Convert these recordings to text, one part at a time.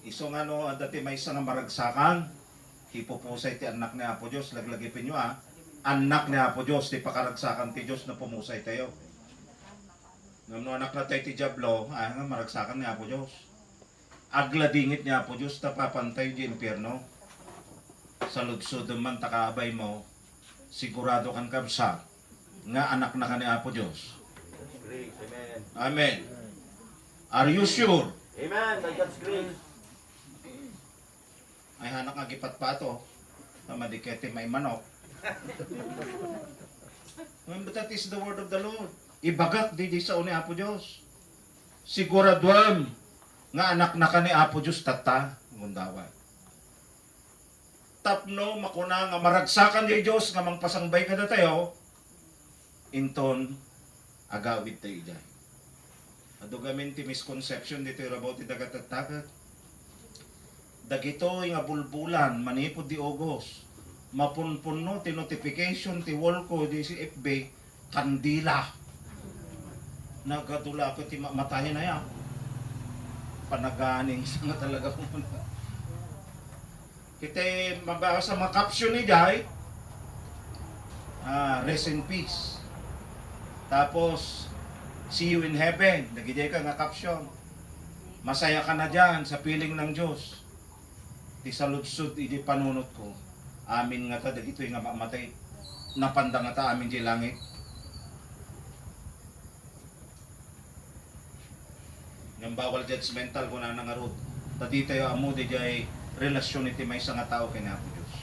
Iso nga no, dati may isa nga maragsakan, hipupusay ti anak ni Apo Diyos, laglagipin nyo anak ni Apo Diyos, ti pakaragsakan ti Diyos na pumusay tayo. Ngam no anak na tayo ti Diablo, nga maragsakan ni Apo Diyos. Agladingit ni Apo Diyos, tapapantay di impyerno. Sa ludsod man takaabay mo, sigurado kan kabsa, nga anak na ka ni Apo Diyos. Amen. Amen. Are you sure? Amen. By God's grace. Ay hanak nga gipatpato, tamadikete may manok. But that is the word of the Lord. Ibagat di sa ni Apo Diyos. Siguraduam nga anak na ka ni Apo Diyos tata, ngundawan. Tapno makuna nga maragsakan di Diyos nga mangpasangbay ka na tayo, inton agawid tayo dyan. Adugamin ti misconception dito about ti dagat-tagat. Dagito nga bulbulan, manipod di ogos, mapunpuno ti notification ti Wolco di si FB, kandila. Nagadula ko ti matahin na yan. Panaganing sa nga talaga muna. Kita mabasa mga caption ni Jai, rest in peace. Tapos, see you in heaven. Nagigay ka nga caption. Masaya ka na dyan sa piling ng Diyos. Ti saludsud iti panunot ko. Amin nga ta, dagito nga mamatay. Napanda nga ta amin di langit. Yung bawal judgmental ko na nangarod. Tadi tayo amo di jay relasyon iti may nga tao kay Apo Diyos.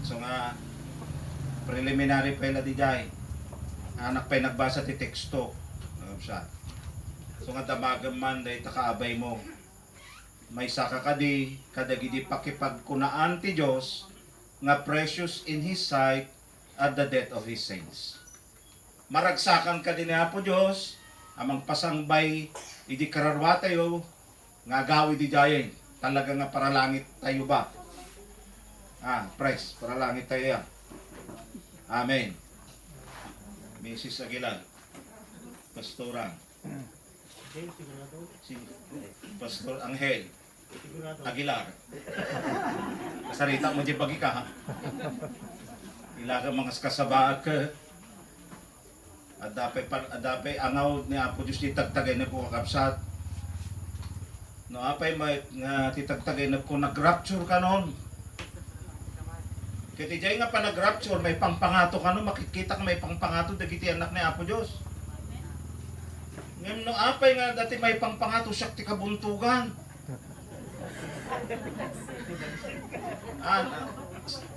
So nga, preliminary pala di jay. Anak pa'y nagbasa ti teksto. So nga damagam man day takaabay mo. May saka kadi, kadagidi pakipagkunaan ti Diyos, nga precious in His sight at the death of His saints. Maragsakan ka din ni Apo Diyos, amang pasangbay, idi kararwa tayo, nga gawi di jayen, talaga nga paralangit tayo ba? Praise, paralangit tayo yan. Amen. Mrs. Aguilar, Pastora, si Pastor Angel Aguilar. Kasarita mo di bagi ka ha. Ilaga mga kasabaag ka. Adapay angaw ni Apo Diyos titagtagay na po kakapsat. No apay may nga titagtagay na po nag-rapture ka noon. Kaya tijay nga pa nag-rapture, may pangpangato ka noon, makikita ka may pangpangato dagiti anak ni Apo Diyos. Ngayon no apay nga dati may pangpangato siya ti kabuntugan.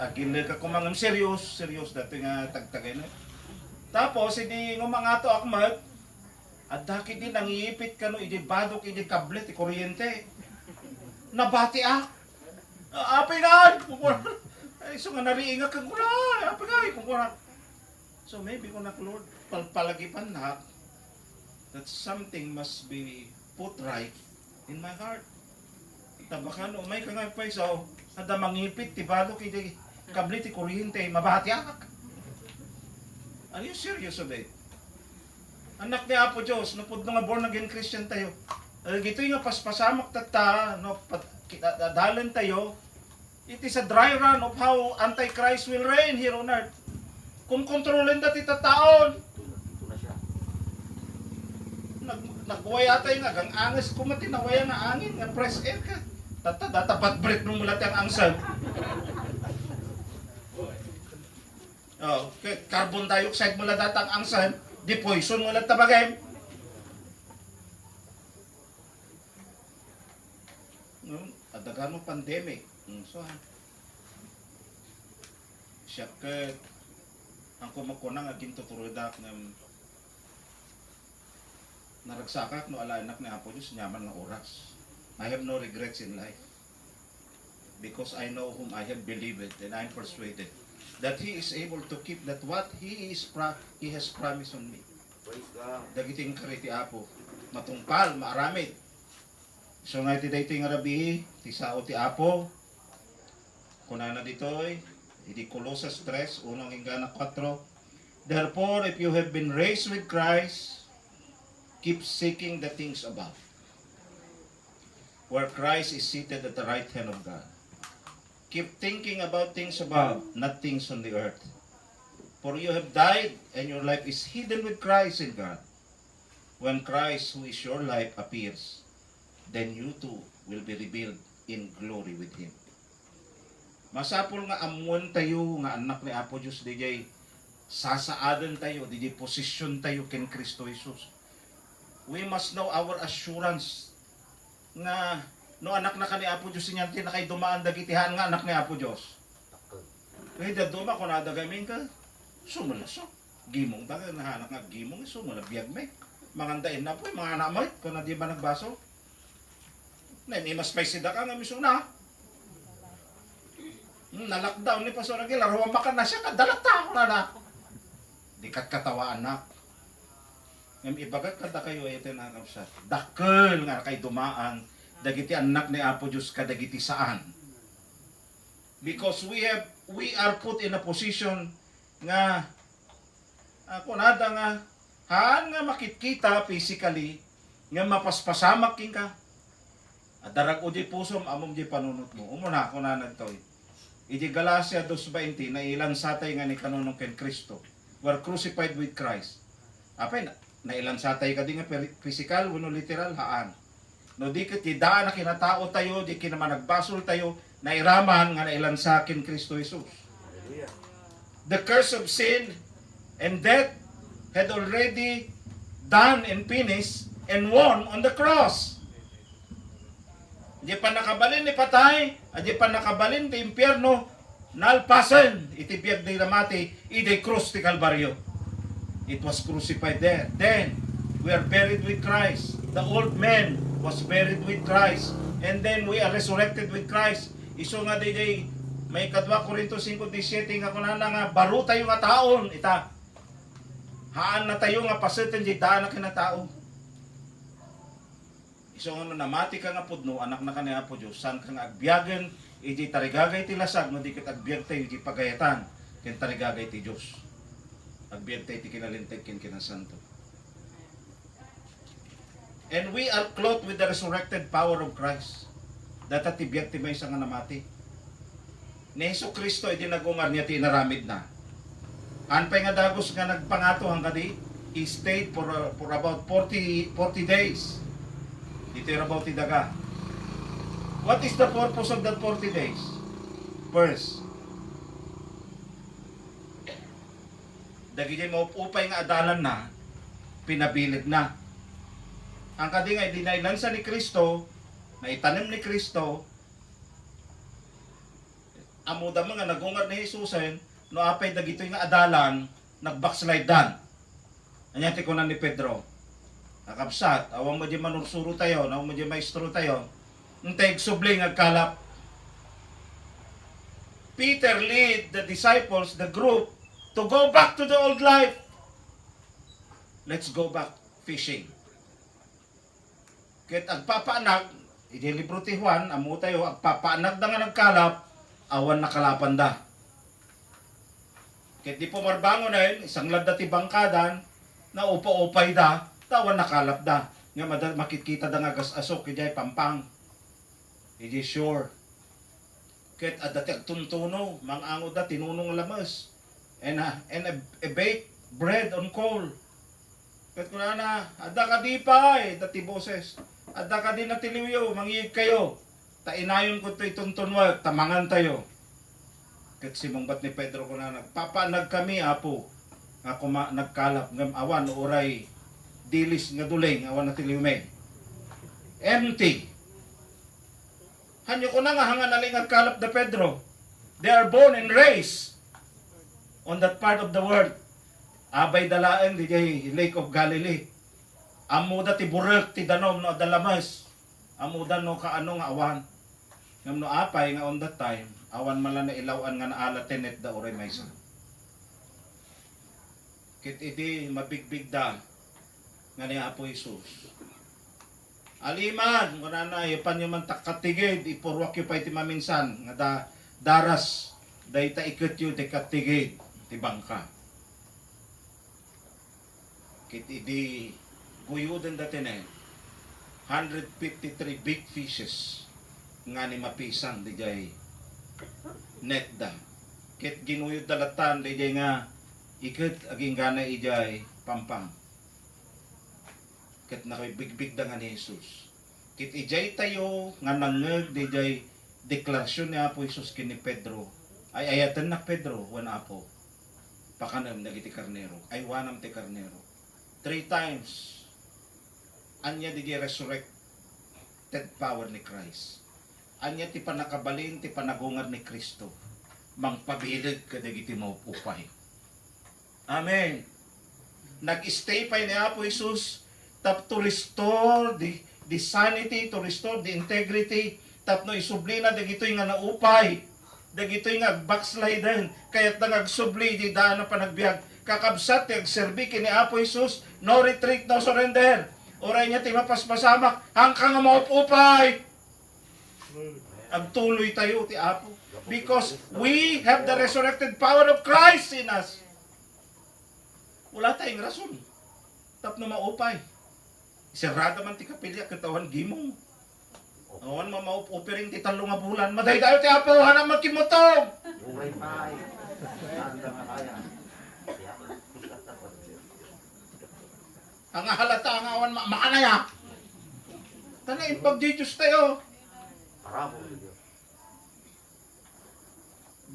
Agilid ka kumangam serious dati nga tagtagay na. Tapos hindi ngumangato akmat at daki din nangiipit ka no idi badok idi kable ti kuryente. Nabati apay nga ay so nga nariinga kang kuna apay nga kung so maybe kung Lord palagipan na that something must be put right in my heart. Tabakan o may kangay pa iso, ada mangipit, tibado kiti kabli ti kuryente, mabahati ak. Are you serious of it? Anak ni Apo Diyos, napod nga born again Christian tayo. Gito yung paspasamak tata, no, dalan tayo, it is a dry run of how Antichrist will reign here on earth. Kung kontrolin dati tataon, nagwaya tayo nga, gang angas kumati na waya nga angin, nga press air ka. Tapat break nung mulat yung angsal. Carbon dioxide mula datang angsal, di poison mula tabagay. Adagan mo pandemic. So, siya ka, ang kumakunang aging tuturudak ng naragsakak no ala anak ni Apo Diyos, nyaman ng oras. I have no regrets in life because I know whom I have believed and I am persuaded that He is able to keep that what He has promised on me. Dagiting kariti Apo, matungpal, maaramid. So nga iti dayto nga rabi, ti sao ti Apo, kunana ditoy, iti Colossus 3, unang hinggan 4. Therefore, if you have been raised with Christ, keep seeking the things above. where Christ is seated at the right hand of God. Keep thinking about things above, not things on the earth. For you have died, and your life is hidden with Christ in God. When Christ, who is your life, appears, then you too will be revealed in glory with Him. Masapol nga amuan tayo, nga anak ni Apo Diyos, DJ, sasaadan tayo, DJ, posisyon tayo ken Kristo Jesus. We must know our assurance nga no anak na ka ni Apo Diyos niyan na kay dumaan dagitihan nga anak ni Apo Diyos. Kaya daduma ko na dagamin ka, sumulaso. Gimong taga, nahanak nga gimong, sumulabiyag may. Mangandain na po, mga anamay, kung na di ba nagbaso. Na may mas may sida ka nga miso na. Na-lockdown ni Pastor Aguilar, huwag maka na siya, kadalata ko na. Di kat katawaan na. Ngam ibagat kada kayo ito na kapsat. Dakkel nga kay dumaan, dagiti anak ni Apo Diyos kadagiti saan. Because we are put in a position nga ako nada nga haan nga makikita physically nga mapaspasamak king ka. At darag o di pusom amom di panunot mo. Umuna ako na nagtoy. Iti Galacia 2:20 na ilang satay nga ni kanunong ken Kristo. Were crucified with Christ. Apay na ilang satay ka di nga physical wano literal haan. No di ket daan na kinatao tayo, di kinaman nagbasol tayo, nairaman nga nailan sa akin Kristo Jesus. Hallelujah. The curse of sin and death had already done and finished and won on the cross. Di pa nakabalin ni patay, di pa nakabalin ti impyerno, nalpasen, iti biyag di namati, iti krus ti Kalbaryo. It was crucified there. Then, we are buried with Christ. The old man was buried with Christ. And then, we are resurrected with Christ. Iso nga DJ, may kadwa Korinto 5:17 nga kunana nga, baro tayo nga taon, ita. Haan na tayo nga pasetan di daan na kinatao. Iso nga namati ka nga pudno, anak na ka ni Apo Diyos, san ka nga agbiyagan, iti tarigagay ti lasag, no di kat agbiag tayo, iti pagayatan, ken tarigagay ti Diyos. Agbiag tayo ti kinalintag ken kinasanto. And we are clothed with the resurrected power of Christ. Data ti biyag ti may nga namati. Ni Hesus Kristo, iti nagungar niya ti inaramid na. Anpay nga dagos nga nagpangato hangga di, he stayed for about 40 days. Dito yung about ti daga. What is the purpose of that 40 days? First, dagiti maupupay nga adalan na, pinabilid na. Ang kadi nga, dinailansa ni Kristo, na itanim ni Kristo, amuda mga nagungar ni Jesusen, no apay dagito nga adalan, nag-backslide dan. Anyati ko na ni Pedro, nakapsat, awang mo di manursuro tayo, awang mo di maestro tayo, ntay subling agkalap. Peter lead the disciples, the group, to go back to the old life. Let's go back fishing. Ket agpapaanag, iti libro ti Juan, amo tayo, agpapaanag na nga nagkalap, awan nakalapan da. Ket di po marbango na yun, isang ladda ti bangkadan, na upa-upay da, tawan nakalap da. Nga makikita da nga gas-asok, iti pampang. Iti sure. Ket adati agtuntuno, mangango da, tinunong lamas. And a baked bread on coal. Ket kuna na, adda ka di pa dati boses. Adda ka di na tiliwyo, mangiyig kayo. Tainayon ko to'y tuntunwag, tamangan tayo. Ket simongbat ni Pedro kuna nagpapanag kami, Apo. Ako nagkalap ngam awan oray dilis nga duling, awan na tiliwme. Empty. Hanyo ko na nga hangan aling agkalap da Pedro. They are born and raised on that part of the world. Abay dalaeng di Lake of Galilee. Amuda ti burek ti danom no dalamas. Amuda no kaano nga awan. Ngam no apay nga on that time, awan mala na ilawan nga naala tenet da oray maysa. Kit iti mabigbig da nga ni Apo Jesus. Aliman, wala na, ipan yung man takatigid, ipurwak yung pa iti maminsan, nga daras, dahi ta ikot yung tikatigid, ti bangka. Kit idi guyuden dati na 153 big fishes nga ni mapisan di jay net da. Kit ginuyod dalatan di jay nga ikit aging gana ijay pampang. Kit na ko'y bigbig da nga ni Jesus. Kit ijay tayo nga nangeg di jay deklarasyon ni Apo Jesus kini Pedro. Ay ayatan na Pedro wan Apo. Pakanam dagiti karnero. Ay wanam ti karnero. 3 times anya di resurrected power ni Christ. Anya ti panakabalin ti panagungar ni Kristo. Mangpabilid ka dagiti maupupay. Amen. Nag-stay pa ni Apo Jesus tap to restore the sanity, to restore the integrity, tap no isublina dagitoy nga naupay. Dagitoy nga backsliden kayat nangagsubli di daan na panagbiag. Kakabsat ti agserbi kini Apo Jesus, no retreat, no surrender. Oray niya ti mapaspasamak hangkang nga maupupay. Agtuloy tayo ti Apo because we have the resurrected power of Christ in us. Wala tayong rason. Tap na maupay. Sirada man ti kapilya katawan gimong. Awan mamaupupiring ti talong nga bulan. Maday-dayo ti Apo hanang magkimutog. Umay pay. Anda nga kaya. Ang halata ang awan maanaya. Tanayin pag Diyos tayo. Parabo.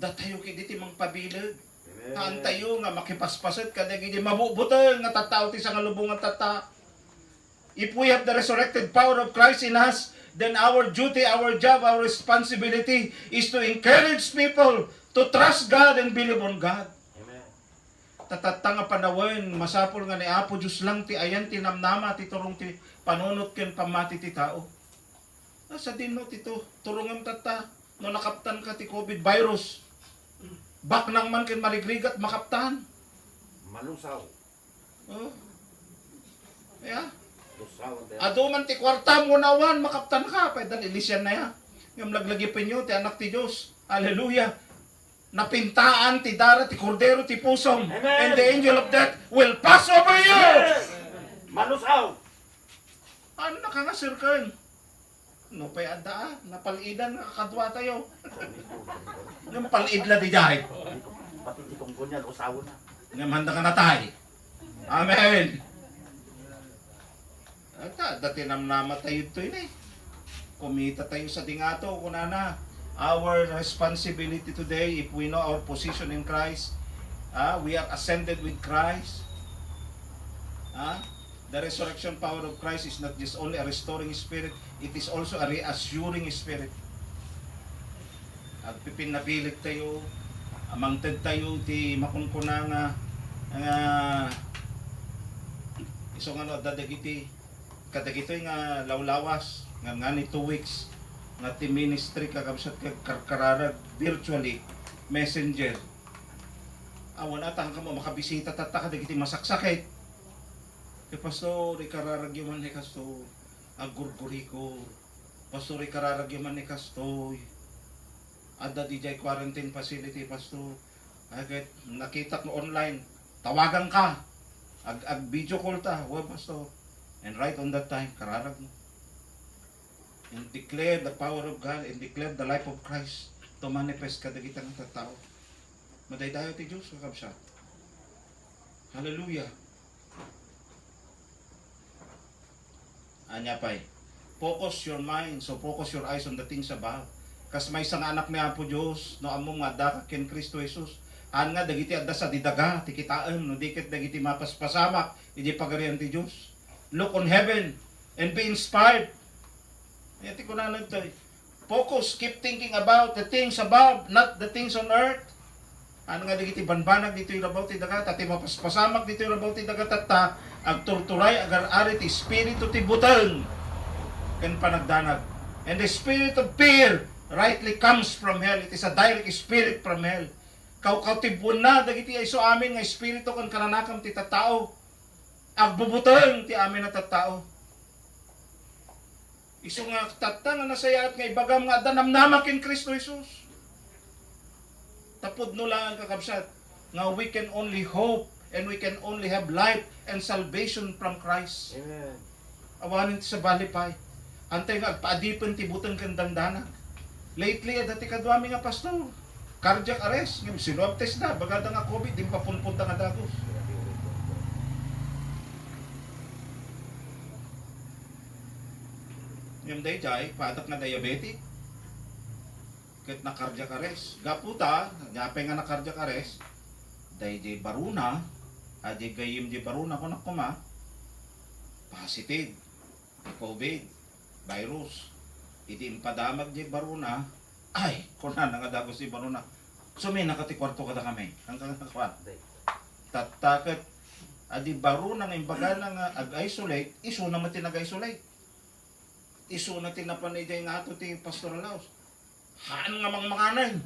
Datayo kiti ti mang pabilag. Amen. Taan tayo nga makipaspaset kada gidi mabubutol nga tatao ti sa ngalubong nga tata. If we have the resurrected power of Christ in us, then our duty, our job, our responsibility is to encourage people to trust God and believe on God. Amen. Tatatanga panawen, masapol nga ni Apo Diyos lang ti ayan ti namnama ti turong ti panunot ken pamati ti tao. Nasa din no tito, turungan tata, no nakaptan ka ti COVID virus. Bak nang man ken marigrigat makaptan. Malusaw. Oh. Yeah. Lusaw. Ado man ti kwarta mo nawan makaptan ka, pwede ilisyan na ya. Ngam laglagipin nyo ti anak ti Diyos. Hallelujah. Napintaan ti dara ti kordero ti pusom. Amen. And the angel of death will pass over you. Malusaw. Ano na ka nga sirkan? No pay ada napalidan nga kadwa tayo. Ngam palidla di jay. Pati ti kongkon yan, usawo na. Ngam handa ka natay. Amen. Ata, dati namnama tayo ito yun eh. Kumita tayo sa dingato, kunana. Our responsibility today, if we know our position in Christ, we are ascended with Christ. The resurrection power of Christ is not just only a restoring spirit, it is also a reassuring spirit. At pipinapilit tayo, amangted tayo, ti makunkuna nga, isong ano, dadagiti, kadagitoy nga lawlawas, nga ni 2 weeks, nga ti ministry kakabsat karkararag virtually, messenger. Awan atang ka mo makabisita tata kadagiti masaksakit. Kay pastor, ikararag yuman ni kasto, agurguri ko. Pastor, ikararag yuman ni kasto. Ada di jay quarantine facility, pastor. Agad nakita ko online, tawagan ka. Ag video call ta, wa pastor. And right on that time, kararag mo. And declare the power of God and declare the life of Christ to manifest kadagita ng tao. Madaydayo ti Diyos, kakabsat. Hallelujah. Anya pa'y, focus your mind, so focus your eyes on the things above. Kas may isang anak ni Apo Diyos, no among nga daka ken Kristo Jesus. An nga dagiti adda sa didaga, tikitaan, no dikit dagiti mapaspasamak, iti pagarian ti Diyos. Look on heaven and be inspired. Iti ko na nito. Focus, keep thinking about the things above, not the things on earth. Ano nga dagiti banbanag dito yung rabaw ti daga, tati mapaspasamak dito yung rabaw ti daga tata, agturturay agar-ari ti espiritu ti butang ken panagdanag. And the spirit of fear rightly comes from hell. It is a direct spirit from hell. Kautibon na dagiti iso amin nga espiritu kan kananakam ti tattao. Agbubutang ti amin na tattao. Iso nga tatta nga nasayat nga ibagam nga danamnama ken Kristo Jesus. Tapod no lang ang kakabsat nga we can only hope and we can only have life and salvation from Christ. Amen. Awanin ti sa balipay. Antay nga, paadipan tibutan kang dandanan. Lately, dati kadwami nga pastor. Cardiac arrest. Sinwab test na. Bagada nga COVID, di papunpunta nga dagos. Yung day jay, padak nga diabetic. Kahit na cardiac arrest. Gaputa, nyapay nga na cardiac arrest. Day jay baruna. Adi gayim jay baruna ko na kuma. Positive. COVID. Virus. Idi impadamag jay baruna. Ay, kuna na nga dagos si baruna. Sumi nakati kwarto kada kami. Hanggang nakakuan. Tatakot. Adi baruna nga imbaga nga ag-isolate. Iso naman tinag-isolate. Iso na tinapanay nga ato ti Pastor Laos. Haan nga mangmanganan.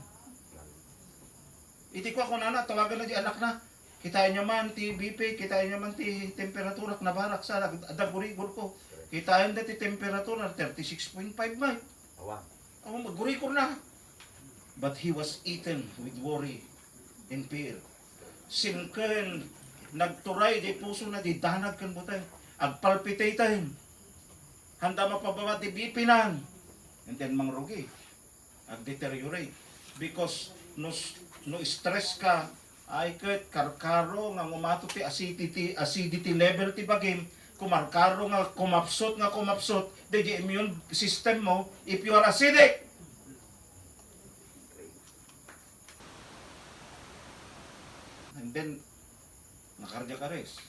Iti ko ako na tawagan na di anak na. Kitain nyo man ti BP, kitain nyo man ti temperatura na barak sa dagurigol ko. Kitain na ti temperatura 36.5 may. Awan. Ako magurigol na. But he was eaten with worry and fear. Sinken, nagturay di puso na di danag kan butay. Agpalpitayin. Handa mapababa ti BP nan. And then mangrugi. Ag-deteriorate. Because no stress ka, ay ket karkaro nga ngumato ti acidity level ti bagim, kumarkaro nga kumapsot, di immune system mo, if you are acidic. And then, na-cardiac arrest.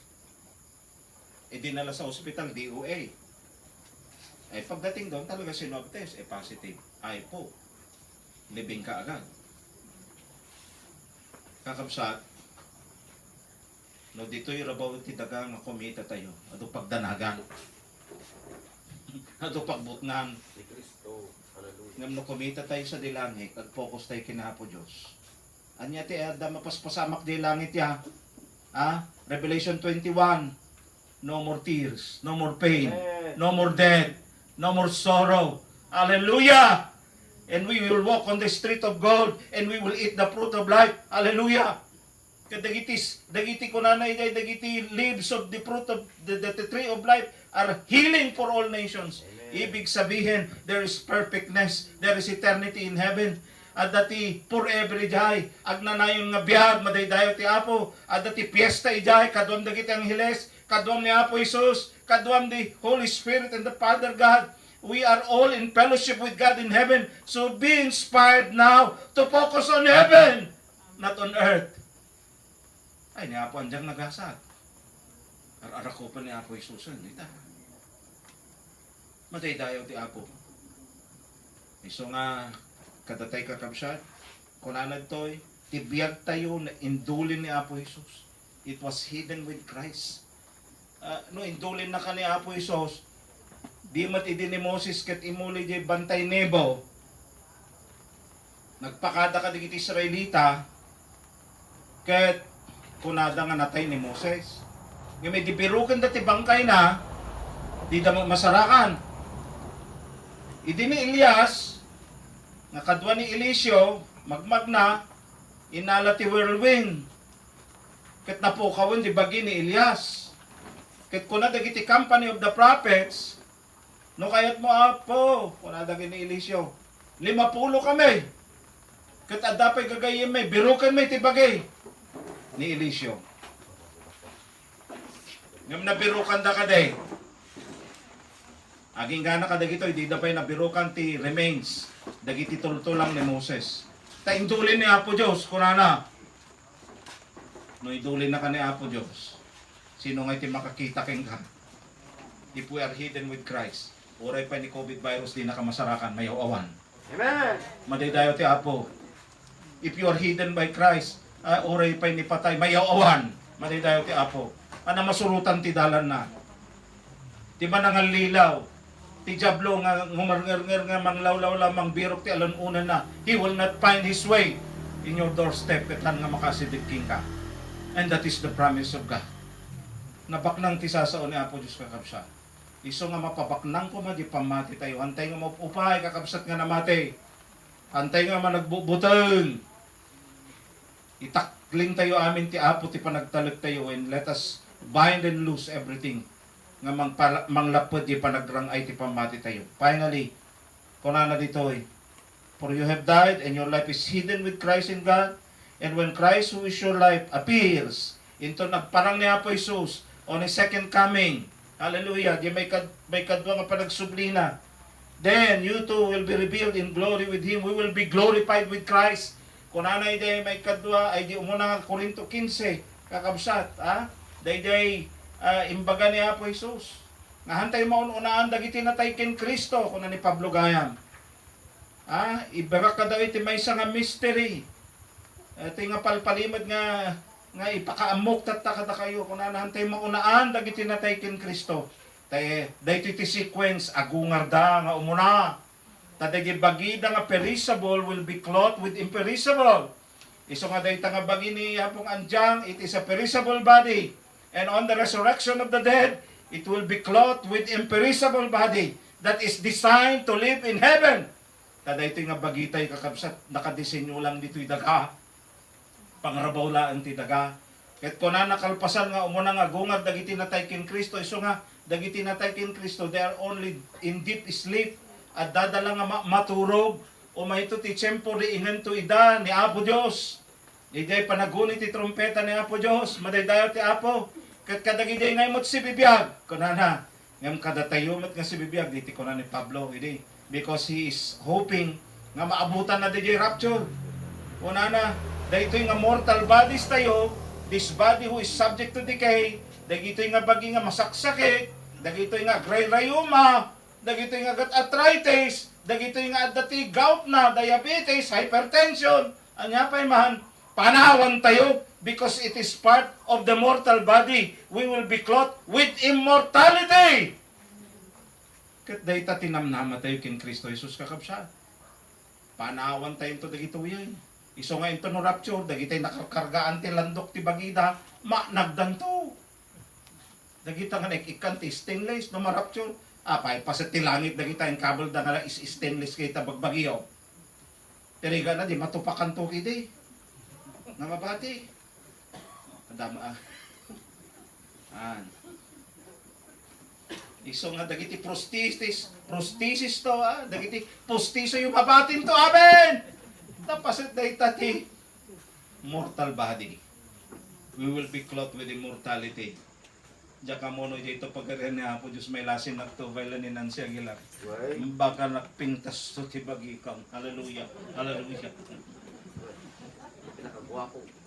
E dinala sa ospital, DOA. Ay pagdating doon, talaga sinwab test, positive. Ay po, libing ka agad. Kakabsat, no dito'y rabaw ti dagang nga kumita tayo. Ato pagdanagan. Ato pagbutngan. Ni Kristo. Hallelujah. Ngam no kumita tayo sa dilangit, ag-focus tayo kinapo Diyos. Anya ti ada mapaspasamak di langit ya. Revelation 21. No more tears, no more pain, no more death, no more sorrow. Hallelujah! And we will walk on the street of gold and we will eat the fruit of life. Hallelujah! Dagiti ko nanay, dagiti leaves of the fruit of the tree of life are healing for all nations. Amen. Ibig sabihin, there is perfectness, there is eternity in heaven. At dati forever ijay, agnanayon nga biyag, madaydayo ti Apo, at dati fiesta ijay, kadwam dagiti ang hiles, kadwam ni Apo Jesus, kadwam the Holy Spirit and the Father God. We are all in fellowship with God in heaven. So be inspired now to focus on heaven, not on earth. Ay, ni Apo andyang nagasad. Ar-ara ko pa ni Apo Jesus. Ita. Madaydayo ti Apo. Iso nga, kadatay kakabsat, kunanad to'y, tibiyag tayo na indulin ni Apo Jesus. It was hidden with Christ. No, indulin na ka ni Apo Jesus, di mat idi ni Moses ket imuli di bantay Nebo. Nagpakada ka digiti Israelita, ket kunada nga natay ni Moses. Nga may dibirukan dati bangkay na, di da masarakan. Idi ni Elias, nga kadwa ni Eliseo, magmagna, inala ti whirlwind. Ket napukawon di bagi ni Elias. Ket kuna dagiti company of the prophets, no kayat mo Apo, kuna dagiti ni Eliseo, 50 kami. Ket adapay gagayem may, birukan may ti bagi ni Eliseo. Ngam nabirukan da kaday. Aging gana ka dagito, di dapay nabirukan ti remains. Dagiti tultulang ni Moses. Ta indulin ni Apo Diyos, kunana. No idulin na ka ni Apo Diyos. Sino nga iti makakita king ka? If we are hidden with Christ, uray pa ni COVID virus, di nakamasarakan, mayaw awan. Amen. Madaydayo ti Apo. If you are hidden by Christ, uray pa ni patay, mayaw awan. Madaydayo ti Apo. Ana masurutan ti dalan na. Di ba nanganlilaw? Ti Diablo nga ngumarnger nga manglawlaw lamang birok ti alanunan na. He will not find his way in your doorstep ketan nga makasidigking ka. And that is the promise of God. Nabaknang ti sasaon ni Apo Diyos kakabsat. Iso nga mapabaknang ko di pamati tayo. Antay nga maupupay kakabsat nga namati. Antay nga managbubuteng. Itakling tayo amin ti Apo ti panagtalag tayo and let us bind and loose everything nga manglapod di panagrangay ti pamati tayo. Finally, kunana ditoy, for you have died and your life is hidden with Christ in God, and when Christ who is your life appears, into nagparang ni Apo Jesus on His second coming, hallelujah, di may kadwa nga panagsublina, then you too will be revealed in glory with Him. We will be glorified with Christ. Kunana di may kadwa, ay di umuna nga Korinto 15, kakabsat, day imbaga ni Apo Jesus. Nahantay maununaan dagiti natay ken Kristo kuna ni Pablo Gayam. Ibaga ka daw iti may nga mystery. Ito nga palpalimod nga ipakaamok tatta kada kayo kuna nahantay maunaan dagiti natay ken Kristo. Dahito iti sequence agungar da nga umuna. Tadagi bagida nga perishable will be clothed with imperishable. Iso nga dahito nga bagi ni Apong Anjang, it is a perishable body. And on the resurrection of the dead, it will be clothed with imperishable body that is designed to live in heaven. Tada ito nga bagitay kakabsat, nakadesenyo lang dito'y daga. Pangarabaw lang ti daga. Ket kuna nakalpasan nga umuna nga gungag dagiti natay ken Kristo, iso nga dagiti natay ken Kristo, they are only in deep sleep at dadala nga maturog o mahito ti tiyempo di ingento ida ni Apo Dios. Iday panagunit ti trompeta ni Apo Dios, madaydayo ti Apo. Ket kadagiday ngay mot si bibiyag, kunana ngem kadatayo met nga si bibiyag diti kunan ni Pablo idi, because he is hoping nga maabutan na DJ rapture. Kunana daytoy nga mortal bodies tayo, this body who is subject to decay, dagitoy nga bagi nga masaksakit, dagitoy nga gray-rayuma, dagitoy nga arthritis, dagitoy nga dati gout na, diabetes, hypertension, anya pay man panawan tayo. Because it is part of the mortal body, we will be clothed with immortality. Ket dayta tinamnama tayo kin Kristo Jesus kakabsa. Panawan tayo ito dagito yan. Iso nga ito no rapture, dagitay nakakargaan ti landok ti bagida, nagdanto. Dagita nga ikan ti stainless no marapture. Pay paset ti langit dagita yung kabel da nga is stainless kay tabagbagyo. Teriga na di matupakan to kidi. Namabati. Adama iso nga dagiti prosthesis to dagiti postiso yung mabatin to, amen. Tapasit dayta ti mortal body, we will be clothed with immortality. Jaka mono dito pagkarihan ni Apo Diyos may lasin na to vailan ni Nancy Aguilar, baka nakpintas to ti bagikang. Hallelujah, hallelujah. Pinakagwapo.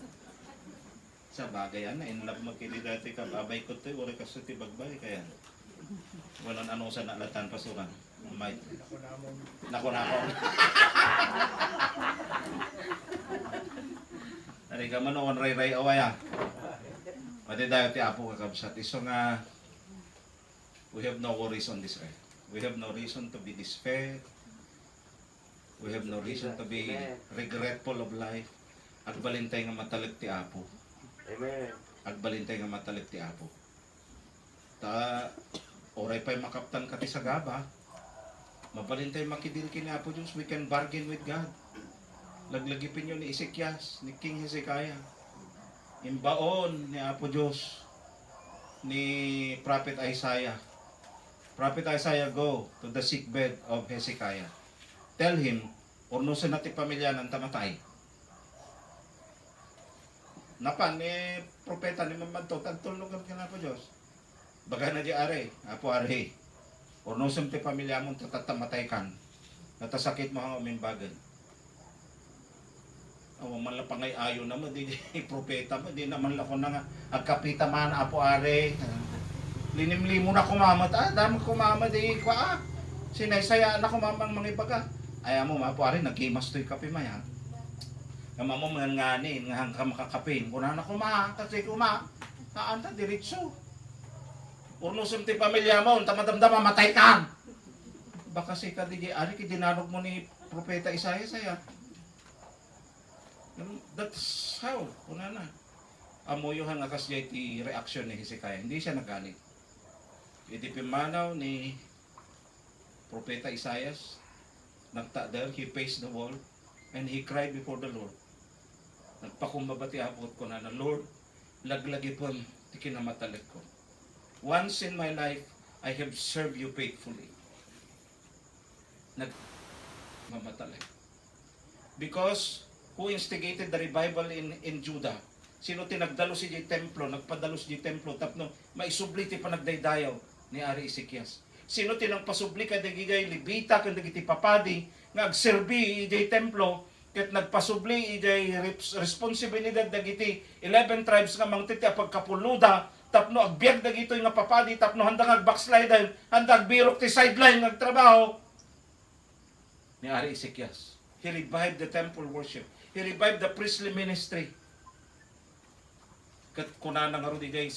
Sa bagay na in love magkili dati ka babay ko to ore kaso ti bagbay kaya walang ano sa nalatan pasukan may nako ari ka man on ray awaya pati dayo ti Apo kakabsat iso nga we have no worries on this earth, we have no reason to be despair, we have no reason to be regretful of life. Agbalintay nga matalit ti Apo. Amen. Agbalintay nga matalit ti Apo. Oray pa'y makaptan ka ti sagaba. Mabalintay makidil ki ni Apo Diyos. We can bargain with God. Laglagipin yun ni Ezekias, ni King Hezekiah. Imbaon ni Apo Diyos, ni Prophet Isaiah. Prophet Isaiah, go to the sick bed of Hezekiah. Tell him, ornusin na ti pamilya ng tamatay. Napan ni propeta ni mamadto tagtulog ka na po Diyos. Baga na di are, Apo are. Ornosum ti pamilya mo tatamatay kan. Natasakit mo ang umimbagan. Awa man lang pangay ayo na mo di propeta mo di naman lang ko na nga agkapita man Apo are. Linimlimo na kumamat dami kumamat di kwa. Sinaysaya na kumamang mga ibaga. Ay mo Apo are nagkimas toy kape mayan. Kama mo mga ngani, nga hangka makakapin. Kuna na kasi kaanta diretso. Urnosum ti pamilya mo, tamadamdama, matay ka. Baka si kadigi, ari ki dinanog mo ni Propeta Isaiah saya. That's how, kuna na. Amoyohan nga kasya iti reaction ni Hezekiah. Hindi siya nagalit. Iti pimanaw ni Propeta Isaiah, nagtadal, he faced the wall, and he cried before the Lord. Nagpakumbaba ti Apo ko na Lord, laglagi po ti kinamatalit ko. Once in my life, I have served you faithfully. Nagmamatalik. Because who instigated the revival in Judah? Sino tinagdalo si J templo, nagpadalo si J templo, tapno maisubli ti panagdaydayaw ni Ari Ezekias. Sino tinang pasubli ka dagiti libita ken dagiti papadi nga agserbi J templo ket nagpasubli ijay responsibilidad dagiti 11 tribes nga mangtiti pagkapuluda tapno agbiag dagito nga papadi tapno handang agbackslide handang birok ti sideline nagtrabaho ni Ari Ezekias. He revived the temple worship. He revived the priestly ministry. Kat kunana nga ro di 2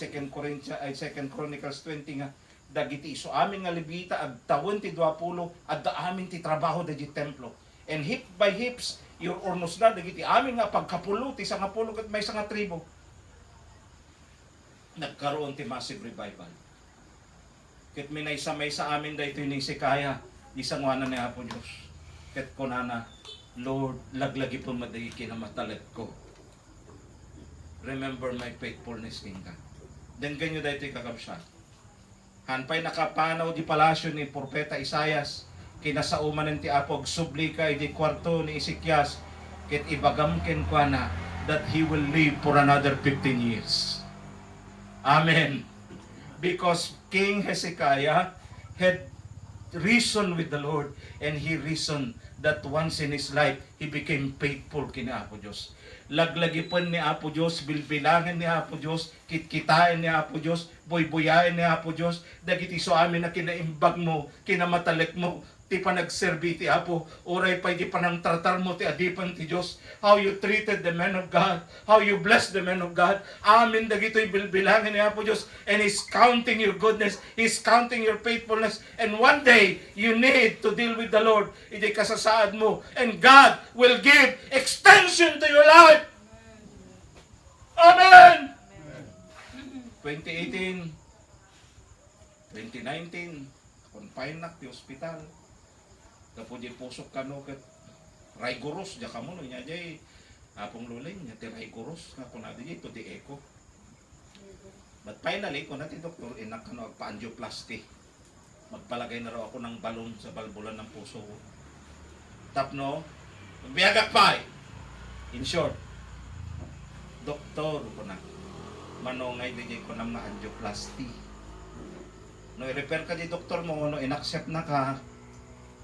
Chronicles 20 nga dagiti iso amin nga libita ag tawon ti 20 adda amin ti trabaho dagiti templo. And hip by hips your ornos na dagiti amin nga pagkapulo ti sangapulo ket may sanga tribo. Nagkaroon ti massive revival. Ket minay sa amin daytoy ni Hezekiah isang wanan ni Apo Dios. Ket kunana, Lord, laglagi po madagi kinamatalag ko. Remember my faithfulness king ka. Then ganyo daytoy kakabsat. Hanpay nakapanaw di palasyo ni Propeta Isaias kinasauman ti Apo subli ka di kwarto ni Ezekias ket ibagamken kwa na that he will live for another 15 years. Amen. Because King Hezekiah had reasoned with the Lord and he reasoned that once in his life he became faithful kini Apo Dios. Laglagipon ni Apo Dios, bilbilangan ni Apo Dios, kitkitain ni Apo Dios, buybuyain ni Apo Dios, dagiti so amin na kinaimbag mo, kinamatalek mo, ti panagserbi ti Apo, oray pa di panang tratar mo ti adipan ti Dios, how you treated the men of God, how you blessed the men of God, amin dagito'y bilbilangan ni Apo Dios, and He's counting your goodness, He's counting your faithfulness, and one day, you need to deal with the Lord, iti kasasaad mo, and God will give extension to your life. Amen! 2018, 2019, confine na ti hospital. Kapag di pusok ka no, kat Raygoros, diya ka mo, niya jay, apong luling, niya ti Raygoros, nga kung natin ito, di echo. But finally, kung natin doktor, inak ka no, agpa-angioplasty. Magpalagay na raw ako ng balon sa balbulan ng puso ko. Tapno, magbiyagak pa eh. In short, doktor ko na, manongay di ko na ma-angioplasty. No, i-repair ka di doktor mo, no, in-accept na ka,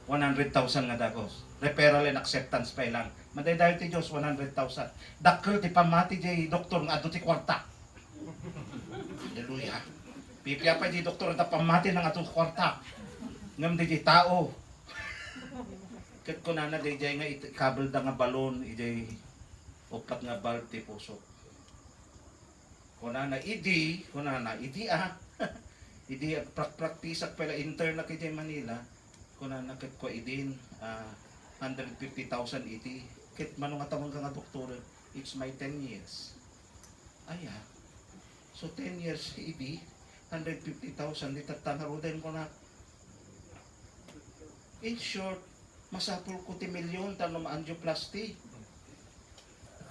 100,000 nga dagos. Referral and acceptance pa lang. Maday dahil ti Diyos, 100,000. Dakkel ti pamati di doktor nga ado ti kwarta. Hallelujah. Pipya pa di doktor nga pamati ng atong kwarta. Ngam di tao. Ket kunana di nga kabel da nga balon, ijay upat nga bulb ti puso. Kunana idi idi praktisak pala intern na kay Manila. Kuna nakit ko idin 150,000 iti kit manong atawang nga doktor it's my 10 years aya so 10 years iti 150,000 ditatangaro din ko na in short masapul ko ti milyon tanong angioplasty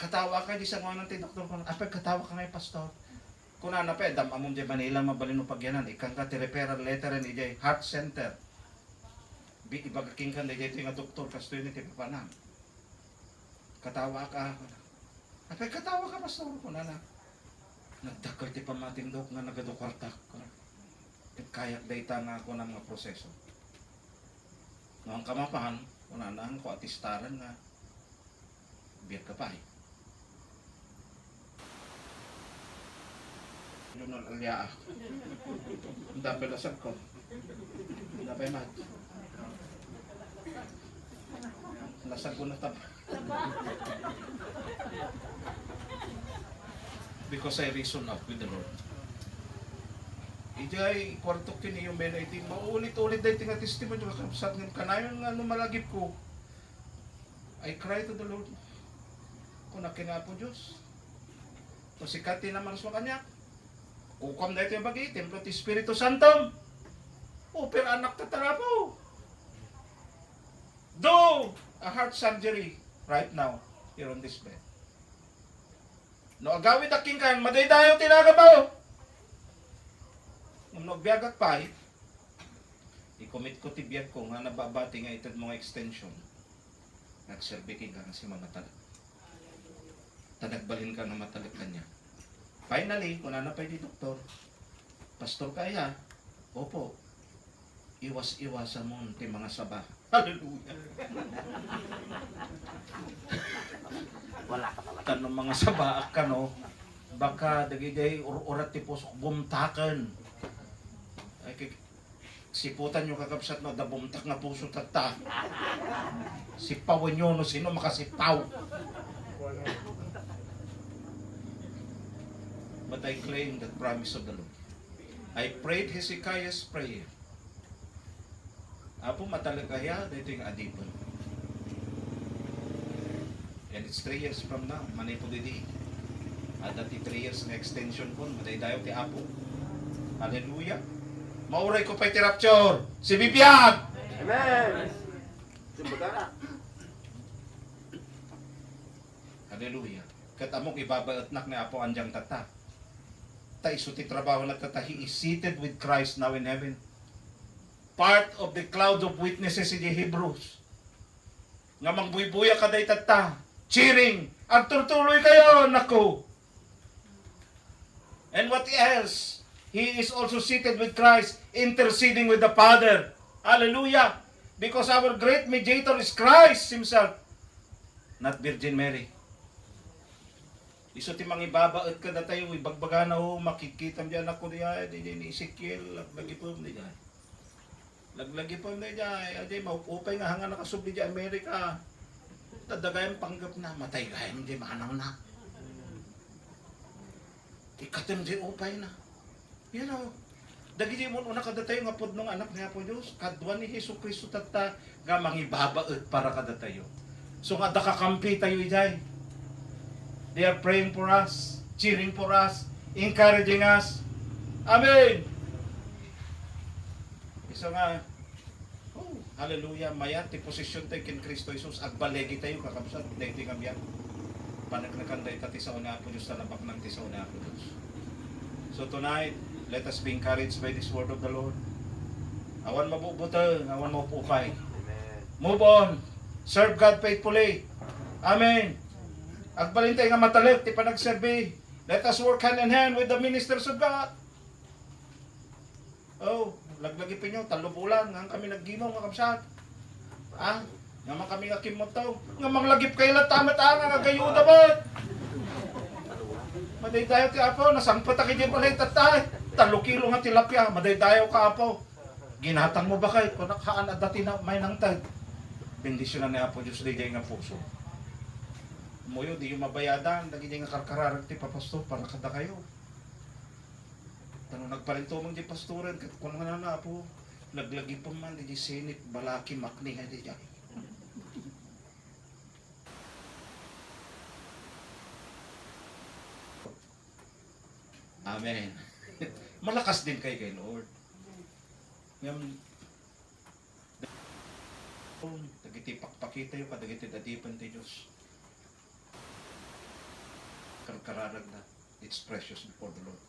katawa ka di sa mga ng doktor ko apay katawa ka ngay pastor kuna na pa dam among di Manila mabalino pagyanan ikang ka ti referral letter and ijay heart center ibagaking kan dito yung doktor kasto yun iti papanam katawa ka apay katawa ka pastor ko na nagdakal ti pamating dok nga nagadokwartak at kayak data nga ako ng mga proseso noong kamapahan unanahan ko atistaran nga biyak ka pa eh yun ang alyaa ang dapel asag ko ang dapel mat lasag ko na tap because I reason up with the Lord ijay kwarto kini yung men iti maulit-ulit dahil tinga testimony sa kanayon nga numalagip ko I cry to the Lord kung nakinapo Diyos kung sikati naman sa kanya ukam dahil yung bagi templo ti Espiritu Santo pero anak tatarapo do a heart surgery right now here on this bed. No agawid aking kan madaydayo tinagabaw. Kung nagbiagak pa, i-commit ko tibiyat ko nga nababati nga itad mga extension. Nagserbikin ka kasi mamatalag. Tanagbalin ka na matalag kanya. Finally, wala na pa yung doktor. Pastor kaya, opo, iwas-iwasan mo ti mga saba. Hallelujah. Wala ka talaga. Tanong mga saba ka no, baka dagigay urat ti pusok bumtaken. Ay siputan nyo kakabsat no, da bumtak nga puso tata. Sipawan nyo no, sino makasipaw. But I claim that promise of the Lord. I prayed Hezekiah's prayer. Apo matalagaya, dito yung adipon. And it's 3 years from now, manay po didi. At dati 3 years na extension po, matay dayo ti Apo. Hallelujah. Mauray ko pa iti rapture. Si Bibiag! Amen. Simbagara. Hallelujah. Kat amok ibabaot nak ni Apo anjang tata. Ta iso ti trabaho na tata. He is seated with Christ now in heaven. Part of the cloud of witnesses in the Hebrews. Nga mangbuybuya ka day tata. Cheering. At tutuloy kayo, nako. And what else? He is also seated with Christ, interceding with the Father. Hallelujah. Because our great mediator is Christ Himself. Not Virgin Mary. Iso ti mangibabaot ka na tayo, ibagbaga na ho, makikita diyan ako diyan, ni Ezekiel, laglagi po diyan. Laglagi po diyan, adi maupupay nga hanga nakasubli diyan Amerika. Tadagayan panggap na, matay gayam di manang na. Ikatim di upay na. You know, dagi di mo una kadatayo nga pod nung anak niya po Diyos, kadwa ni Hesus Kristo tata, nga mangibabaot para kadatayo. So nga dakakampi tayo diyan. They are praying for us, cheering for us, encouraging us. Amen! Isa nga, oh, hallelujah, mayat, ti posisyon tayo kin Kristo Jesus, agbalegi tayo, kakabsat, dahil ti kabiyan. Panagnakanday ta ti sa una po Diyos, talabak ng ti sa una po Diyos. So tonight, let us be encouraged by this word of the Lord. Awan mabubutang, awan mapupay. Amen. Move on. Serve God faithfully. Amen. Agbalintay nga matalit, ti panagserbi. Let us work hand in hand with the ministers of God. Oh, laglagi pa nyo, 3 bulan, nga kami nagginong, nga kapsat. Ah, nga man kami kakimotaw. Nga manglagip kayo lang tamat-anga, nga gayuda ba? Maday tayo ti Apo, nasangpat aki di balay tatay. 3 kilo nga tilapia, maday tayo ka Apo. Ginatang mo ba kayo? Kung nakaan at dati na may nangtag. Bendisyon na ni Apo Diyos di nga puso. Moyo, di yung mabayadan, lagi nga karkararag ti papasto, para kada kayo. Tanong nagparinto mong di pastoran, kung nga na po, naglagi pa man, di sinit, balaki, makni, di dyan. Amen. Malakas din kayo kay Lord. Ngam, dagiti pakpakita yung kadagiti dadipan ti Diyos. Karkararag na. It's precious before the Lord.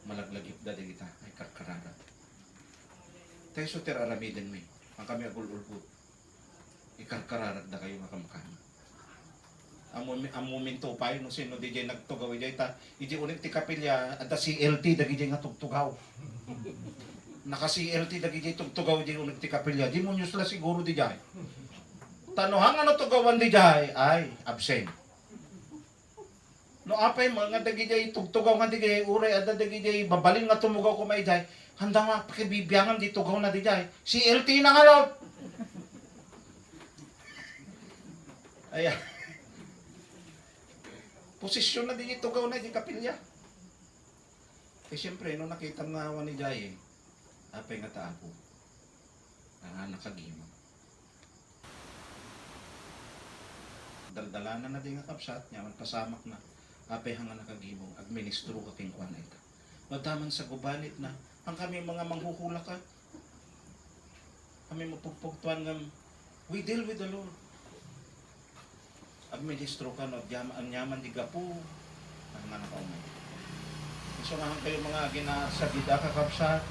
Malaglagip da kita ay karkararag. Tayo so tiraramidin mo ang kami agul-ulbut. Ikarkararag na kayo nga kamakami. Ang momento pa yun, no sino di dyan nagtugaw, di ulit ti kapilya, at si LT dagi dyan nga tugtugaw. Naka si LT dagi dyan tugtugaw, di ulit ti kapilya, di mo nyo sila siguro di dyan. Tanuhang ano tugawan di dyan, ay absent. No apay mga dagi jay tugtugaw nga di jay uray ada dagi jay babalin nga tumugaw ko may jay handa nga pakibibiyangan di tugaw na di jay si LT na nga raw. Ayan. Posisyon na di tugaw na di kapilya. Eh siyempre no nakita nga awan ni jay apay nga taapo. Ang nakagimo. Daldalanan na di nga kapsat nya pasamak na. Apay hanga nakagimong, administro ka king kwan ita. Madaman sa gubanit na, ang kami mga manghuhula ka, kami mapugpugtuan ng, we deal with the Lord. Administro ka, no, ang yaman di gapu, ang nga nakaumay. So nga kayo mga ginasabida kakapsat,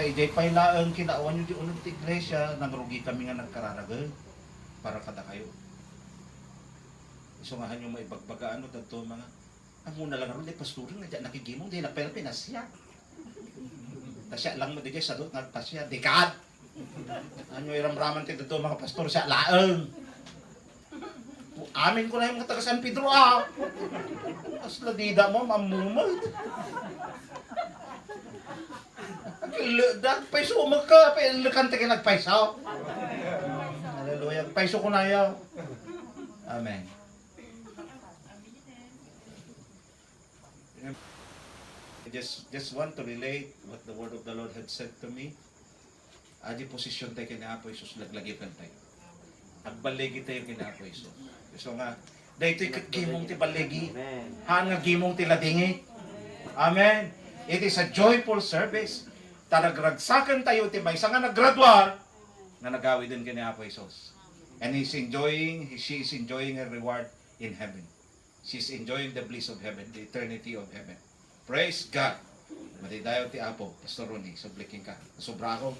Tay jay pailaang kinaawan nyo di ulit ti iglesia, nangrugi kami nga nagkararagal para kada kayo. Isungahan nyo maibagbagaan o dagto mga amo na lang ron di pastorin nga dyan nakigimong di na pero pinasya. Tasya lang mo di jay sadot nga tasya dekad. Anyo iramraman ti dagto mga pastor siya laang. Amin ko na yung mga taga San Pedro As ladida mo mamumay. Paiso magka, kanta ka nagpaisaw. Hallelujah. Paiso ko na yaw. Amen. I just want to relate what the word of the Lord had said to me. Adi posisyon tayo kina Apo Isus, laglagi kan tayo. Agbalegi tayo kina Apo Isus. So nga, dahil ito'y gimong ti balegi, haan nga gimong ti ladingi. Amen. It is a joyful service. Tanagragsakan tayo ti may nga naggraduar na nagawi din kini Apo Isus. And she is enjoying her reward in heaven. She's enjoying the bliss of heaven, the eternity of heaven. Praise God. Matidayo ti Apo, Pastor Ronnie, subliking ka. Sobra ako.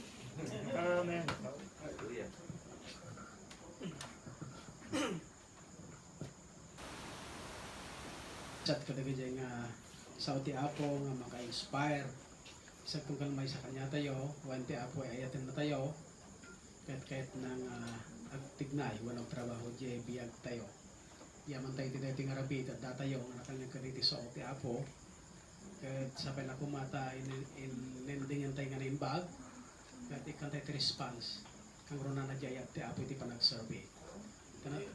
Amen. Chat ka dagay dyan nga sa ti Apo nga maka-inspire. Isang kung kalmay sa kanya tayo, wanti Apo ay ayatin na tayo. Kahit nang agtignay, walang trabaho dyan, biyag tayo. Yaman tayo tinay nga rabit at datayo nga nakanyang kaniti sa ti Apo. Kahit sabay na kumata, inendingan tayo nga na imbag. Kahit ikan tayo ti response. Kang runa na dyan ti Apo iti panag-survey.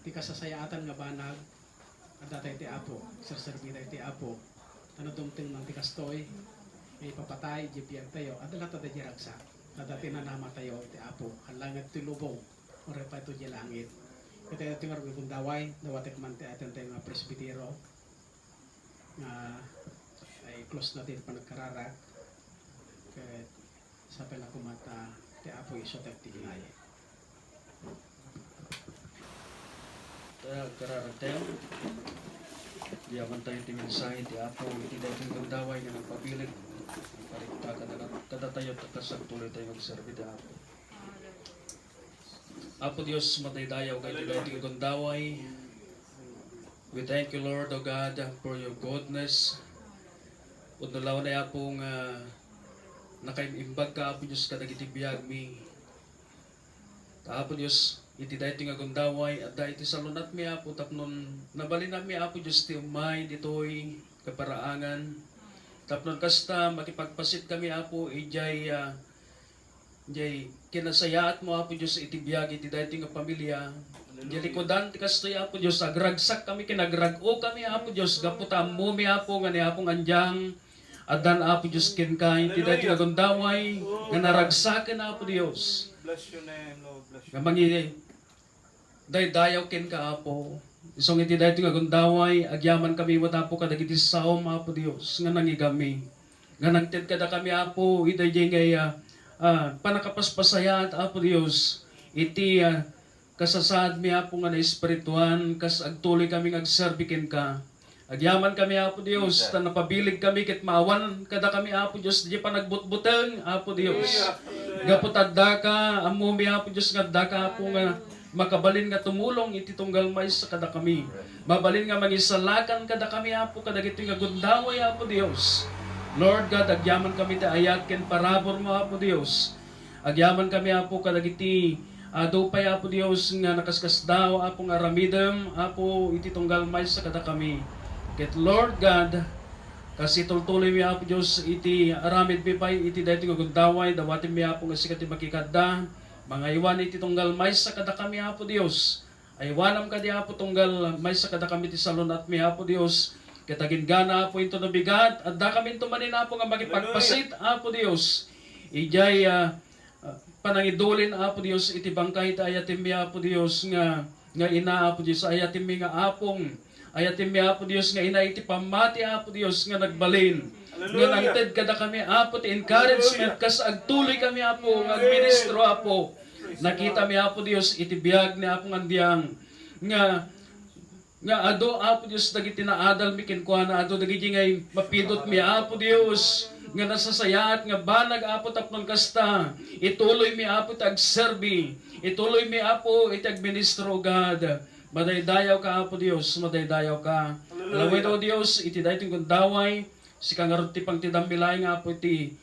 Ti kasasayaatan nga banag, at datay ti Apo, serserbi tayo ti Apo. Dumting ng ti kastoy, may papatay, jibiyag tayo, at lahat tayo jiragsa. At dati na nama tayo ti Apo, halangit ti lubong, o repa ito di langit. Ito yung nga rugong daway, dawatik man ti atin tayo nga presbitero, nga ay close natin pa nagkararat. Kaya sa pala kumata, ti Apo iso tayo ti ingay. Kararating diyaman tayo ti mensahe ti Apo iti dating gandaway nga nagpapilit parikta kada tayo takasag tuloy tayo magserbi ti Apo. Apo Dios mataydayaw kay ti dating gandaway. We thank you Lord O God for your goodness. Udnalaw na Apo nga nakaimbag ka Apo Dios kadag iti biyag mi. Apo Dios iti dahito nga gundaway at dahito sa lunat mi Apo tapnon nabalin na mi Apo Diyos ti umay ditoy kaparaangan tapnon kasta makipagpasit kami Apo ijay kinasayaat mo Apo Diyos iti biyag iti dahito nga pamilya ijay likodan ti kastoy Apo Diyos agragsak kami kinagrago kami Apo Diyos gaputam mo mi Apo nga ni Apong anjang adan Apo Diyos kinkay iti dahito nga gundaway nga naragsakan Apo Diyos. Bless your name, Lord. Bless Nga mangi dayaw ken ka Apo. Isong iti dayto nga gundaway agyaman kami mo Apo kadagiti saom Apo Dios nga nangigami. Nga nagted kada kami Apo iti ngay panakapaspasayat Apo Dios iti kasasad mi Apo nga na espirituan kas agtuloy kami agserbiken ka. Agyaman kami Apo Dios ta napabilig kami ket maawan kada kami Apo Dios di panagbutbuteng Apo Dios. Gapot adda ka ammo mi Apo Dios nga adda ka Apo nga makabalin nga tumulong iti tunggal may sa kada kami. Mabalin nga mangisalakan kada kami Apo kadagiti nga gundaway Apo Dios. Lord God, agyaman kami ti ayat ken parabor mo Apo Dios. Agyaman kami Apo kadagiti dupay Apo Dios nga nakaskas daw Apo nga aramidem Apo iti tunggal may sa kada kami. Ket Lord God, kasi tultuloy mi Apo Dios iti aramid bipay iti dayto nga gundaway dawatin mi Apo nga sikat ti makikadda. Mga iwan iti tunggal may sa kada kami Apo Dios. Ay iwanam kadi Apo tunggal may sa kada kami ti salon at mi Apo Dios. Katagin gana Apo into nabigat at da kami tumanin Apo nga makipagpasit Apo Dios. Ijay panangidulin Apo Dios iti bangkay ta ayatim mi Apo Dios nga ina Apo Dios ayatim mi nga apong ayatim mi Apo Dios nga ina iti pamati Apo Dios nga nagbalin. Nga nangted kada kami Apo ti encouragement kas agtuloy kami Apo nga agministro Apo. Nakita mi Apo Dios iti biag ni Apo ngandiyang nga ado Apo Dios dagiti naadal mi kenkuana ado dagiti ngay mapidot mi Apo Dios nga nasasayaat nga banag apo tapnon kasta ituloy mi apo tagserbi ituloy mi apo itagministro God madaydayaw ka apo Dios madaydayaw ka laway daw Dios iti daytoy kun daway si kangarot ti pangtidambilay nga apo iti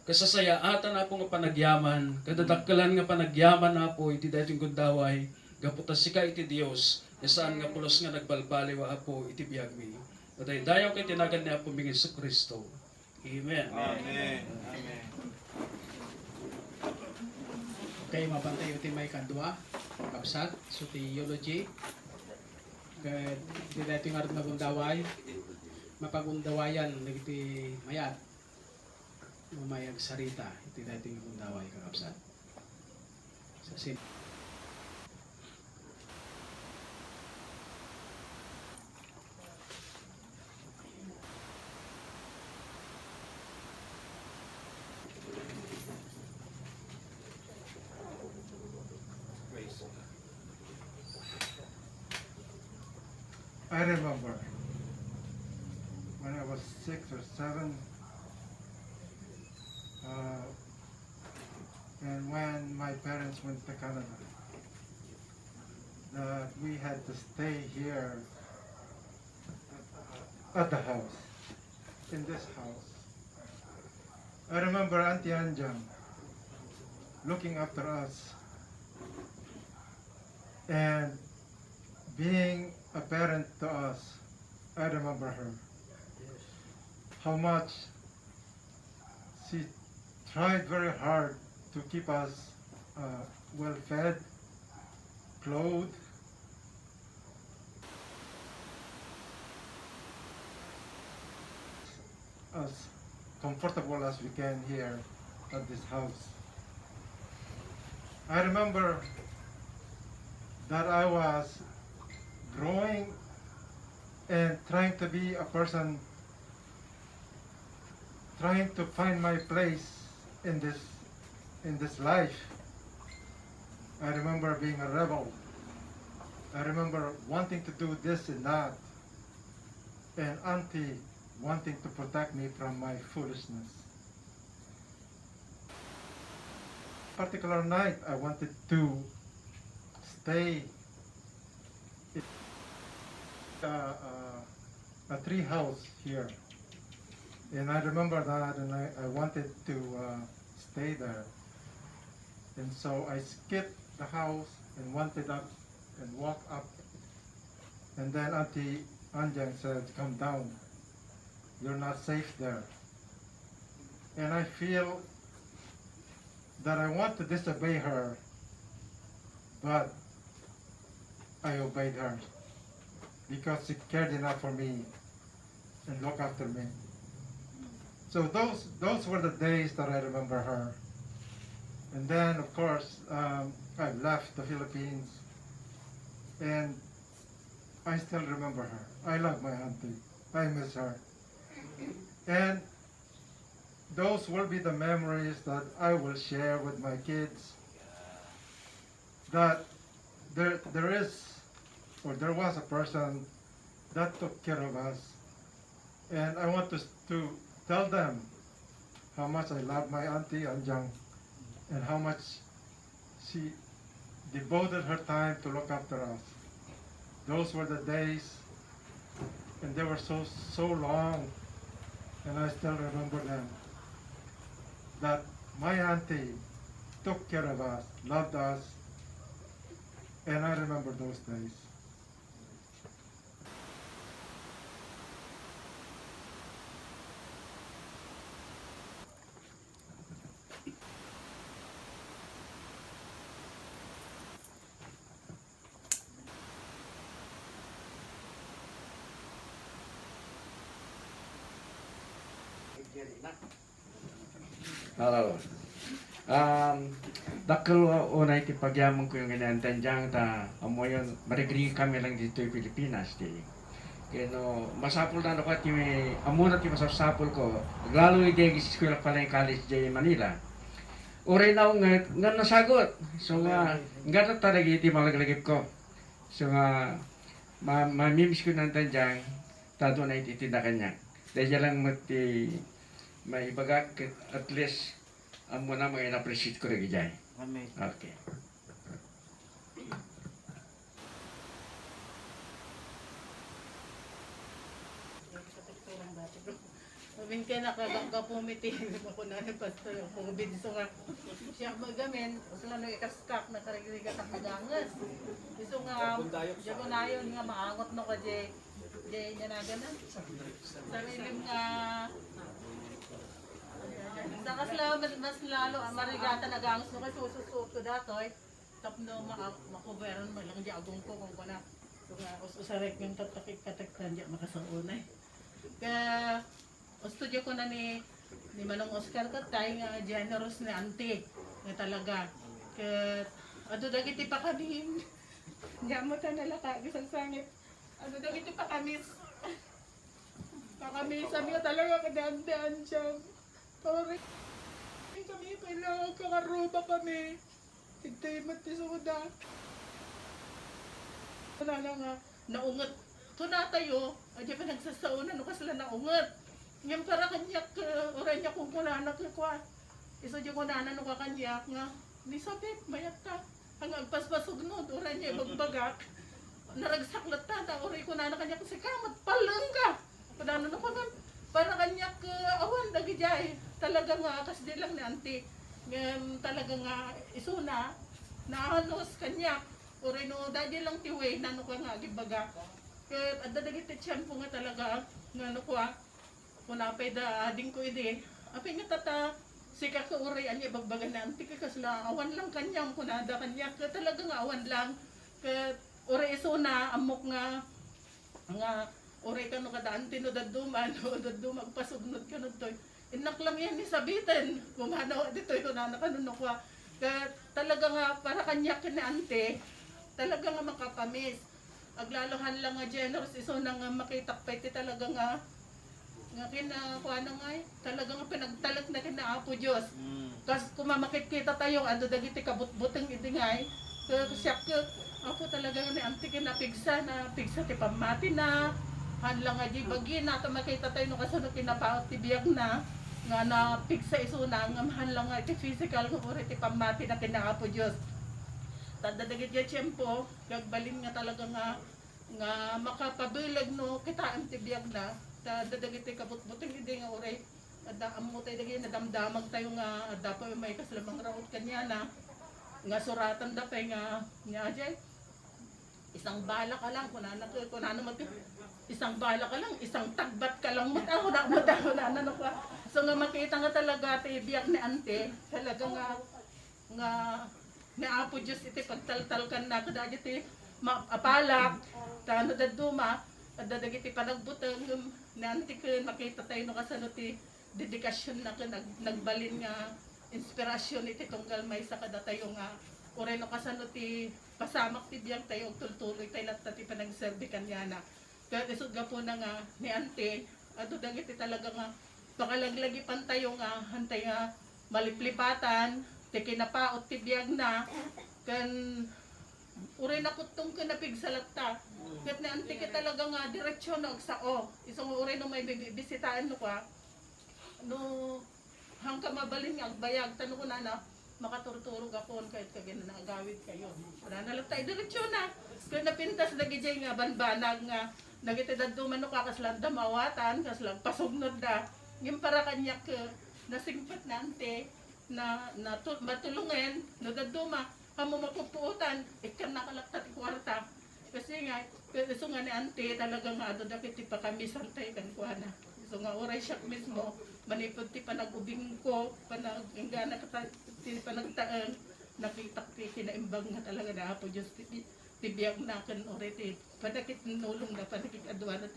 kasasayaatan apo nga panagyaman kadadakkelan nga panagyaman apo iti daytoy kun daway gaputa sika iti Dios saan nga pulos nga nagbalbaliw apo iti biag mi madaydayaw kay tinagan ni apo mi Kristo. Amen. Amen. Amen. Okay, mabantay uti may kadwa, kapsat, so ti eulogy. Kaya di dito yung arat magundaway, mapagundawayan, nagiti mayat, mamayag sarita, iti dito yung magundaway, kakapsat. Sa sin. I remember when I was 6 or 7, and when my parents went to Canada, that we had to stay here at the house, in this house. I remember Auntie Anjang looking after us and being a parent to us. I remember her. How much she tried very hard to keep us well fed, clothed, as comfortable as we can here at this house. I remember that I was growing and trying to be a person, trying to find my place in this life. I remember being a rebel. I remember wanting to do this and that, and Auntie wanting to protect me from my foolishness. Particular night, I wanted to stay a tree house here, and I remember that, and I wanted to stay there, and so I skipped the house and wanted up and walk up, and then Auntie Anjang said, "Come down, you're not safe there." And I feel that I want to disobey her, but I obeyed her because she cared enough for me and looked after me. So those were the days that I remember her. And then, of course, I left the Philippines, and I still remember her. I love my auntie. I miss her. And those will be the memories that I will share with my kids. That there was a person that took care of us, and I want to tell them how much I love my auntie Anjang and how much she devoted her time to look after us. Those were the days, and they were so long, and I still remember them. That my auntie took care of us, loved us, and I remember those days. Halo. Dakil unay ti pagyamon ko yung ganyan ta amo yun marigri kami lang dito sa Pilipinas di. Kaya masapul na ako at yung amo na ti masasapul ko. Lalo yung eskwela pala yung college di Manila. Uray na nga nasagot. So nga na talaga iti malaglagip ko. So nga mamimis ko ng tanjang tado na ititindakan niya. Dahil lang mati may bagag at least amo na mga na-appreciate ko rin dyan. Amen. Okay. Sabihin kayo nakagapumiti, ako na ng pastor, kung binso nga, siya magamin, sila no ikaskak na karigriga sa kagangas. Gusto nga, siya ko na yun nga maangot no ka jay niya na ganan. Sarilim nga, saka sila mas lalo, marigata na gangos no kasi susuot ko datoy, tapno makuberan mo lang di agong ko kung kuna. So nga, usarek yung tatakik-kataktan di makasaunay. Kaya, o studio ko na ni Manong Oscar Katay nga generous na auntie nga talaga. Kat ado dagiti pa kami. Nyamo ta nalaka isang sangit. Ado dagiti pa kami. Kami sabi ko talaga kadaan-daan siya. Sorry. Kami kailangan kakaruba kami. Hintay matisuda. Wala na nga. Naungat. Ito na tayo. Adya pa nagsasauna. No kasala naungat. Ngayon para kanyak, oray niya kung kunanak na kwa. Isa diyo kunanan no kakanyak nga. Ni sabit, mayat ta. Hanggang paspasog no, oray niya bagbagak. Naragsaklat ta, oray kunanan kanyak kasi kamat, palang ka. Kunanan no kaman, para kanyak awan, dagi jay. Talaga nga, kas di lang ni auntie. Ngayon talaga nga, isuna, naanos kanyak. Oray no, dagi lang tiway, nano ka nga, gibaga. Kaya adadagit tiyan po nga talaga, nga no kwa. Kung napay da ading ko ide, apay nga tata, sika ka uray anya bagbagan na antik ka kasla, awan lang kanyang kunada kanya, ka talaga nga awan lang, ka uray iso na, amok nga uray ka no kadaan tinudadduman, o daddumag pasugnod ka nun to'y, inak lang yan ni sabitin, kumanaw dito yung nanakanuno ko, ka talaga nga para kanya ka na ante, talaga nga makapamis, aglalohan lang nga generous, iso na nga makitakpay ti talaga nga kinakuha na nga talagang pinagtalak na kinaapo Diyos. Kasi kung mamakit kita tayo, ando dagiti kabut-butang itingay, siya ka, ako talaga nga ni auntie kinapigsa ti pamati na, hanlang nga di bagi na, makita tayo no kasunod kinapaot ti biyag na, nga napigsa isuna, nga hanlang nga ti physical, kung ti pamati na kinaapo Diyos. Tadadagit ya tiyempo, gagbalin nga talaga nga makapabilag no, kitaan ti biyag na, dadagiti kabut-buting hindi nga oray amo tayo dagi nadamdamag tayo nga dapat may kaslamang raot kanya na nga suratan dapay nga ajay isang bala ka lang kunana mo isang bala ka lang isang tagbat ka lang mo na ano ka so nga makita nga talaga ti biyak ni ante talaga nga ni apo Diyos iti pagtaltal kan na kada ti apalak tano daduma at dadagiti panagbutang nanti ko makita tayo no kasano ti dedikasyon na ka nagbalin nga inspirasyon iti tunggal may sa kada tayo nga oray no kasano ti pasamak ti biyang tayo tultuloy tayo lahat ti panagserbi kanya na kaya isod nga po na nga ni ante ato dagiti talaga nga pakalaglagipan tayo nga hantay nga maliplipatan ti kinapaot ti biyag na kan uray na kutong ka napigsalat ta. Kat na anti ka talaga nga diretsyon na agsao. Isang uray no may bibisitaan no ka. No hangka mabalin nga agbayag tanong ko na makaturturog ako kahit kagina na agawid kayo. Wala na lang tayo diretsyon na. Kaya napintas na gijay nga banbanag nga nagitidad duman no kakaslang damawatan kaslang pasugnod na. Yung para kanyak nasingpat na ante na matulungan no daduma kamo mapupuutan, ikan nakalaktat kwarta. Kasi nga, so nga ni ante talaga nga ado dakit ti pa kami santay kan kuha na. So nga oray siya mismo, manipod ti panagubing ko, panagingana ti panagtaan, nakita ti kinaimbang nga talaga na apo Diyos ti biyag na kan oray ti panakit nulong na panakit adwa na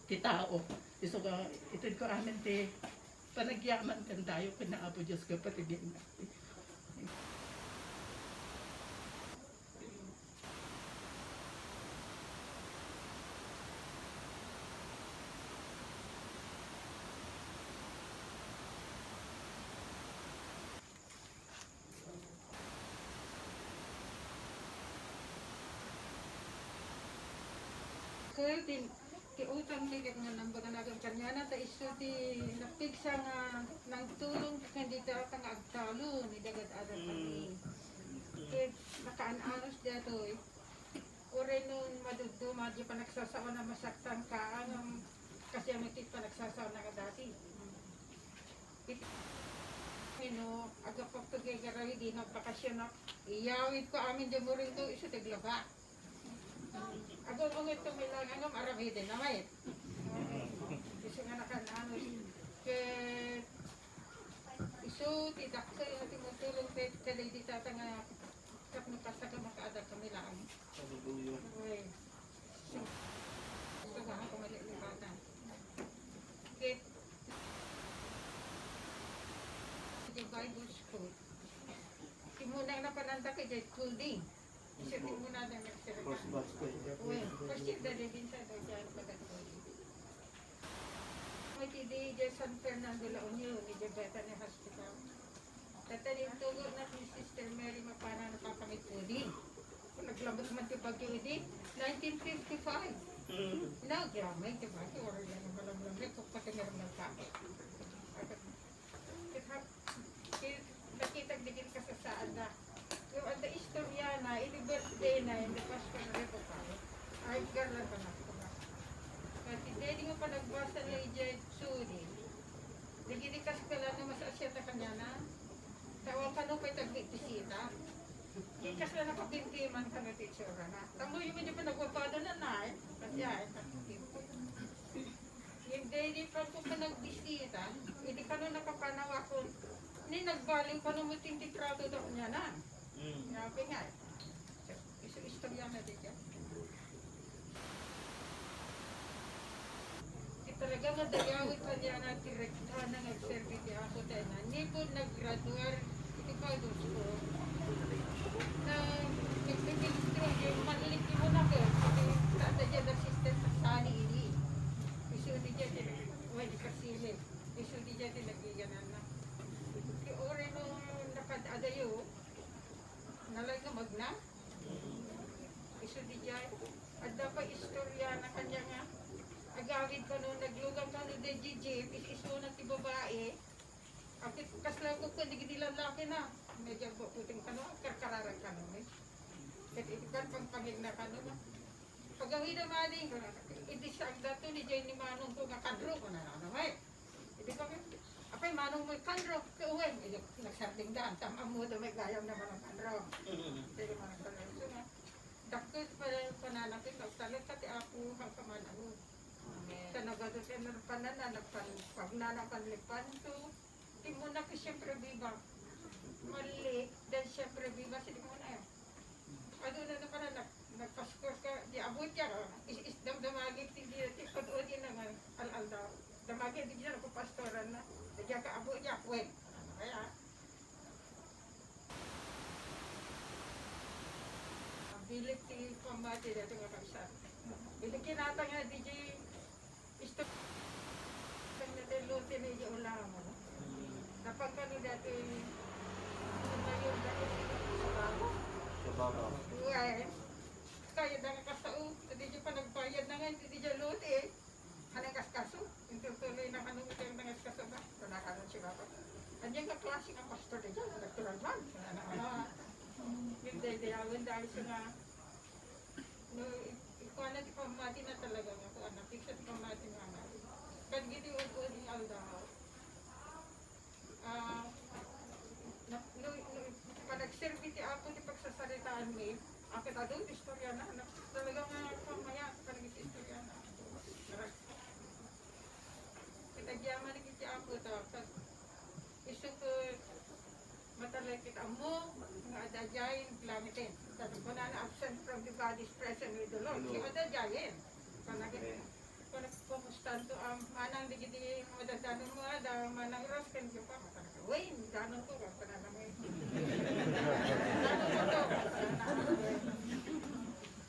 ti tao. So nga, itid ko amin ti panagyaman kan tayo kan na apo Diyos ka pati biyag na. Kaya din, ti utang ni nga nang baganagang kanya na ta iso ti pigsa nga nagtulong ka dito ka nga agtalo ni dagat ada kami. Kaya nakaan-anos dito eh. Ure nun maduddo, madyo pa nagsasawa na masaktan ka, kasi ang itit pa nagsasawa na ka dati. Ino, aga pa pagay garawi di nagpakasyon na, iyawid ko amin dyan mo rin ito, iso taglaba. Aga ungit ko may lang, ang marami din naman. Iso nga nakaan-anos. Kaya, iso tidak sa iyo timutulong kada di tata nga kap nagkasa ka makaada kami lang. Uy. Gusto ba ako malilibatan? Okay. Di Bible School. Timuna na pananda kay Jet Cooling. Kasi timuna na nagsalita. Uy, first year na din sa dyan pagkatuloy. May tidi dyan San Fernando La Union, ni Bethany Hospital. Tatanim tugo na ni Sister Mary Mapana na papangit udi. Kung naglabas man ito bagyo udi, 1955. Na, gramay, ito bagyo, or yan ang malamlamay, kung pati meron ng kapit. Nakitag digit ka sa saan na. Yung ang istorya na, birthday na, in the Pasko na rin po tayo. Ay, garlan pa na ito. Kasi hindi mo pa nagbasa na ijay suri. Naginikas ka lang na masasya na kanya na. Tawang ka nung pa'y tagbibisita. Ikas lang nakapintiman ka na titsura na. Tamo yung medyo pa nagwapado na na eh. Kasi ay, nakapintiman. Yung day pa ko pa nagbisita, hindi ka nung nakapanawa ko. Hindi nagbaling pa nung mutintitrato daw niya na. Grabe nga eh. Iso-istorya na din yan. Talaga madayawit pa niya na direkta na nag-service ako tayo na. Hindi po nag-graduar, ito pa gusto ko. Na nag-ministro, yung maliit mo na ko. Kasi tata dyan assistant sa sani ini. Iso di dyan din, di kasili. Iso di dyan din nagiganan na. Yung ore nung nakadadayo, nalaga magna. Iso di dyan. At dapat istorya na kanya nga. Agawid ko nung naglugang ka nung DJ, iso na ti babae. Akit kaslang ko kung hindi lalaki na. Medyo puting ka nung, karkararang ka nung eh. Kahit itikan pang pangig na ka nung. Pagawid na maling, hindi siya ang dato ni Jay ni Manong ko nga kandro ko na naman eh. Hindi kami, apay Manong mo kandro, kauwin. Nagsarding daan, tama mo daw may gayam naman ang kandro. Hindi man ang kandro. So nga, dakot pa rin pananapin, nagtalit ka ti ako hang kamanago. Kanagado tayo ng panana, pagnanapanlipan to. Di mo na ka siyempre biba. Mali, dahil siyempre biba, sili mo na yun. Ano na pala, nagpaskor ka, di abot ka, damdamagin, di kodo din naman, al-al daw. Damagin, di dyan ako pastoran na. Di dyan ka abot niya, wait. Kaya, bilik ti pamati dito nga kapsat. Bilik kinata nga, di dyan, isto natin luti na yung ulang mo. Kapag kami dati ngayon dati sa bago. Sa bago? Uy. Kaya na nga kasao. Hindi dyan pa nagbayad na nga. Hindi dyan luti eh. Anong kaskaso? Yung tuloy na kanong yung nangaskaso ba? Panakanan si Baba. Andiyan ka klase ang pastor na dyan. Nagtural man. Yung dayawin dahil sa nga ikaw na di pamati na talaga nga ko anak, iksa di pamati nga nga. Kad giti uod ni Aldaw. Panag-serve ti ako di pagsasaritaan mi, akit adult istorya na, talaga nga pamaya, panag-istorya na. Kitagyaman ni kiti ako to, iso ko matalakit amo, nga adadyayin, plamitin. Sabi ko na absent from the body's present with the Lord. Yung adadyayin. Kung pumustan to, manang digiti madadanon mo, manang ros, kan ko pa, wait, danon ko, pananamay. Danon ko to,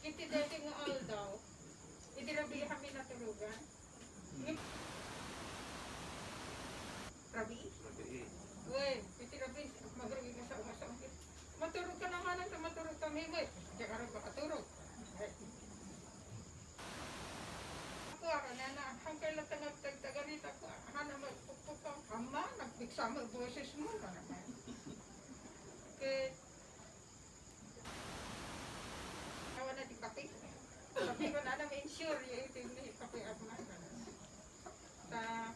kiti dati nga all daw, idirabi kami natulugan. Rabi? Uy, piti Rabi, magragi ka sa umasang. Maturog ka naman ang maturog kami mo eh. Diyan ka rin makaturog. Ako, na hanggang lang tagtaganit ako, hana magpupuk ka sama boses mo ka naman. Kaya, awa na di kape. Sabi ko na ma-insure yung ito yung kape ako na. Ta,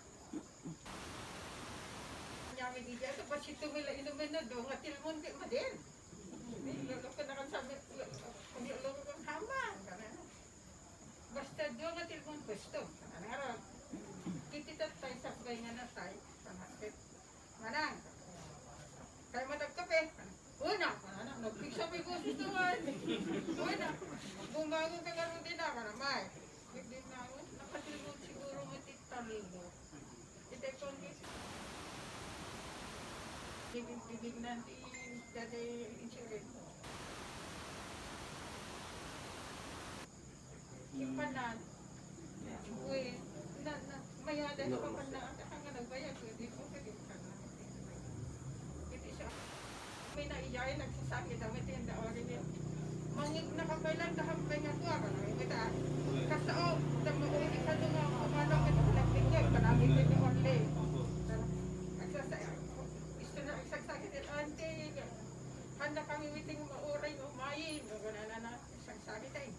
nyami di dyan, tapos ito mila inumin na doon, at tilmon di madin. Lalo ko na kan sabi, hindi lalo ko hama. Basta doon at tilmon pwesto. Kanang kititat tayo sa bagay nga na tayo. Manang, kaya matagkape. Una, nagpiksa pa yung gusto naman. Una, bumago ka nga rin din ako naman. Hindi na ako, nakatilmon siguro matitaligo. Ito yung bibig natin dati insurance mo. Yung panan, uy, mayada sa papanan, hanggang nagbayad ko, di ko pwede ka na. Hindi siya, may naiyay, nagsasakit, damit yung daorin niya. Mangig nakapailan, kahampay nga ko, ako na may kita. Kasao, tamauli ka nung ako, umanong ito, nagtingin, panamig ko yung only. Gusto na isagsakit yung auntie, handa kami witing mauray, umayin, gano'n na, isagsakit ay.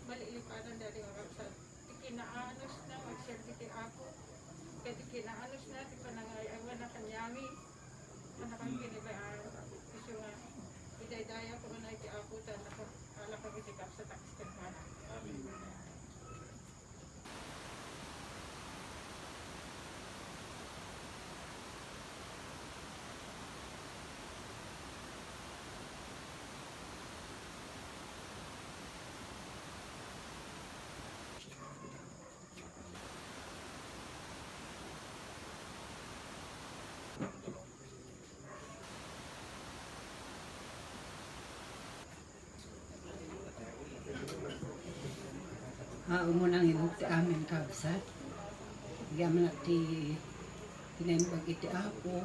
Malilipanan dali nga sa ikinaanos na mag-servite ako. Kaya ikinaanos na, di pa nangayawan na kanyami. Manakang kinibayaan. Kasi nga, iday-daya ko na ikiakutan ako. Ala ka itikap sa taxi mana. Umunang yung ti amin kabsat. Yaman na ti kinembag iti ako.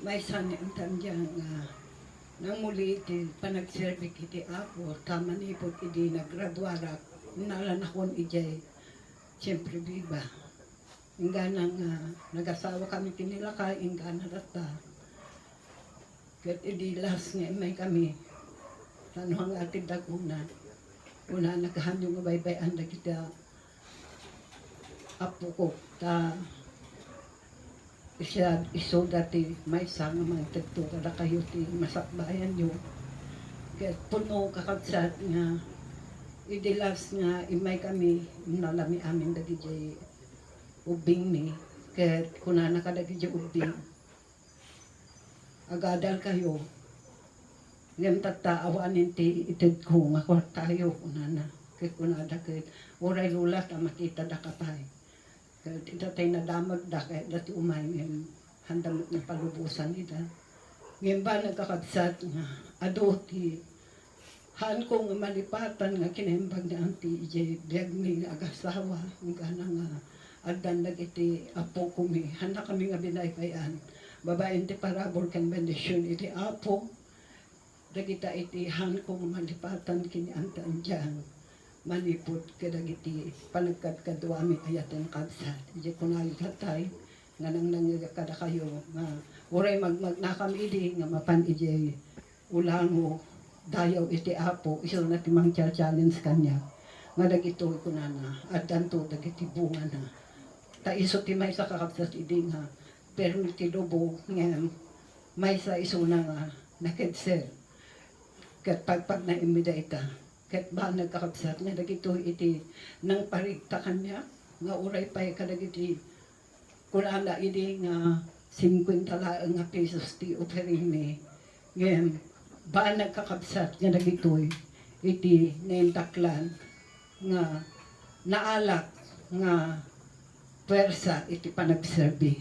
May sani ang tandyang nang muli iti panagserbik iti ako. Tama ni po iti naggraduara. Nalan akong ijay. Siyempre biba. Ingga nang nag-asawa kami kinilakay. Ingga na rata. Kat iti last nga may kami. Tanuhang ating dagunan. Una nakahanyong baybay-an na kita apo ko ta siya iso dati may sang mga tagto kada kayo ti masakbayan nyo kaya puno kakagsat nga idilas nga imay kami nalami amin dagi jay ubing ni kaya kunana ka dagi jay ubing agadal kayo ngem tataawanin ti ited ko nga tayo kunana kay kunada kay oray lula ta makita da kapay kay itatay na damag da kay dati umay ngem handamot na palubusan ita ngem ba nagkakadsat nga ado ti han ko nga malipatan nga kinembag na anti ije biag mi agasawa nga nga addan iti apo ko mi handa kami nga binaybayan babaen ti parabol kan bendisyon iti apo dagita iti han kong malipatan kini antan dyan manipot kadagiti panagkadkaduami ayatan kabsat iti kunay katay nga nang nangyagakada kayo nga uray magnagnakam idi nga mapan iti ulango dayaw iti apo iso na timang challenge kanya nga dagito kunana at danto dagiti bunga na ta iso ti may sa kakabsat idi nga permiti lobo nga may sa iso na nga nakedser kat pagpag na imida ita kat ba nagkakabsat nga dagito iti nang parigta kanya nga uray pay kadagiti kunana idi nga 50 laang nga pesos ti offering ni ngem ba nagkakabsat nga dagito iti nentaklan nga naalak nga pwersa iti panagserbi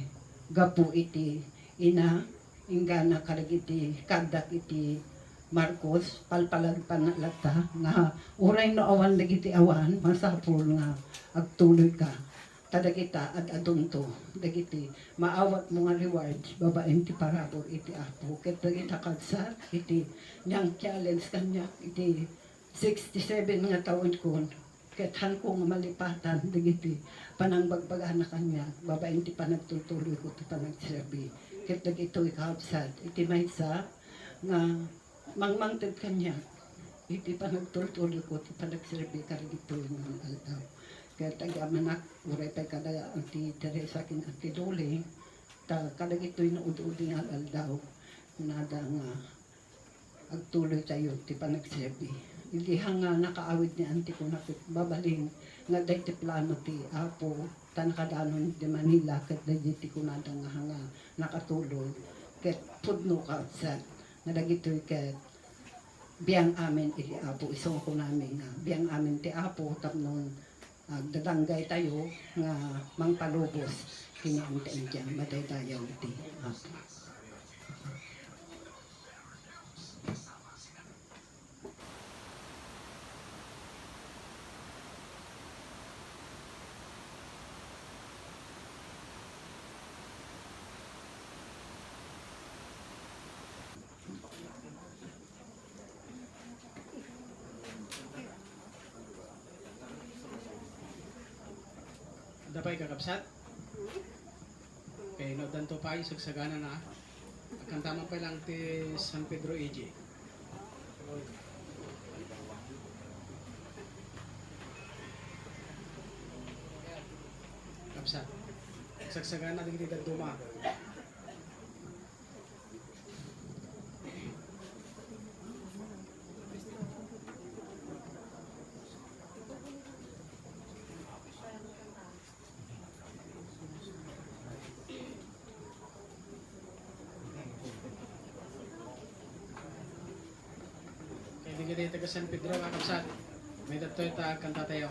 gapu iti ina ingana kadagiti kagdak iti Marcos, palpalag panalata nga uray no awan dagiti awan masapul nga agtuloy ka tadagita ad adunto dagiti maawat mo nga rewards babaen ti parabor iti apo ket dagita kadsat iti nyang challenge kanya iti 67 nga taon kon Kahit ko nga malipatan, digiti, panangbagbagan na kanya, babaeng ti panagtutuloy ko, ti panagserbi. Kahit dagito ikahapsat, iti may sa, nga mangmangtid kanya, iti panagtutuloy ko, ti panagserbi, karigito yung mga aldaw. Kaya tagamanak, uray pa kada anti Teresa kin anti Dole, kadagito yung nauduli nga aldaw, nada nga, agtuloy tayo, ti panagserbi. Hindi nga nakaawid ni anti ko na babaling nga day ti plano ti Apo tanakadanon di Manila ket day ti ko nada nga hanga nakatuloy ket pudno ka sa nga dagitoy ket biyang amin iti Apo isong ko namin nga biyang amin ti Apo tapnon dadanggay tayo nga mangpalubos kini anti diyan madaydayaw ti Apo. Dapay kakabsat. Okay, no danto pa sagsagana na. Akan tama pa lang ti San Pedro AG. Kapsat. Sagsagana digiti duma. Hindi ka taga San Pedro, kakapsat. May datoy ta kanta tayo.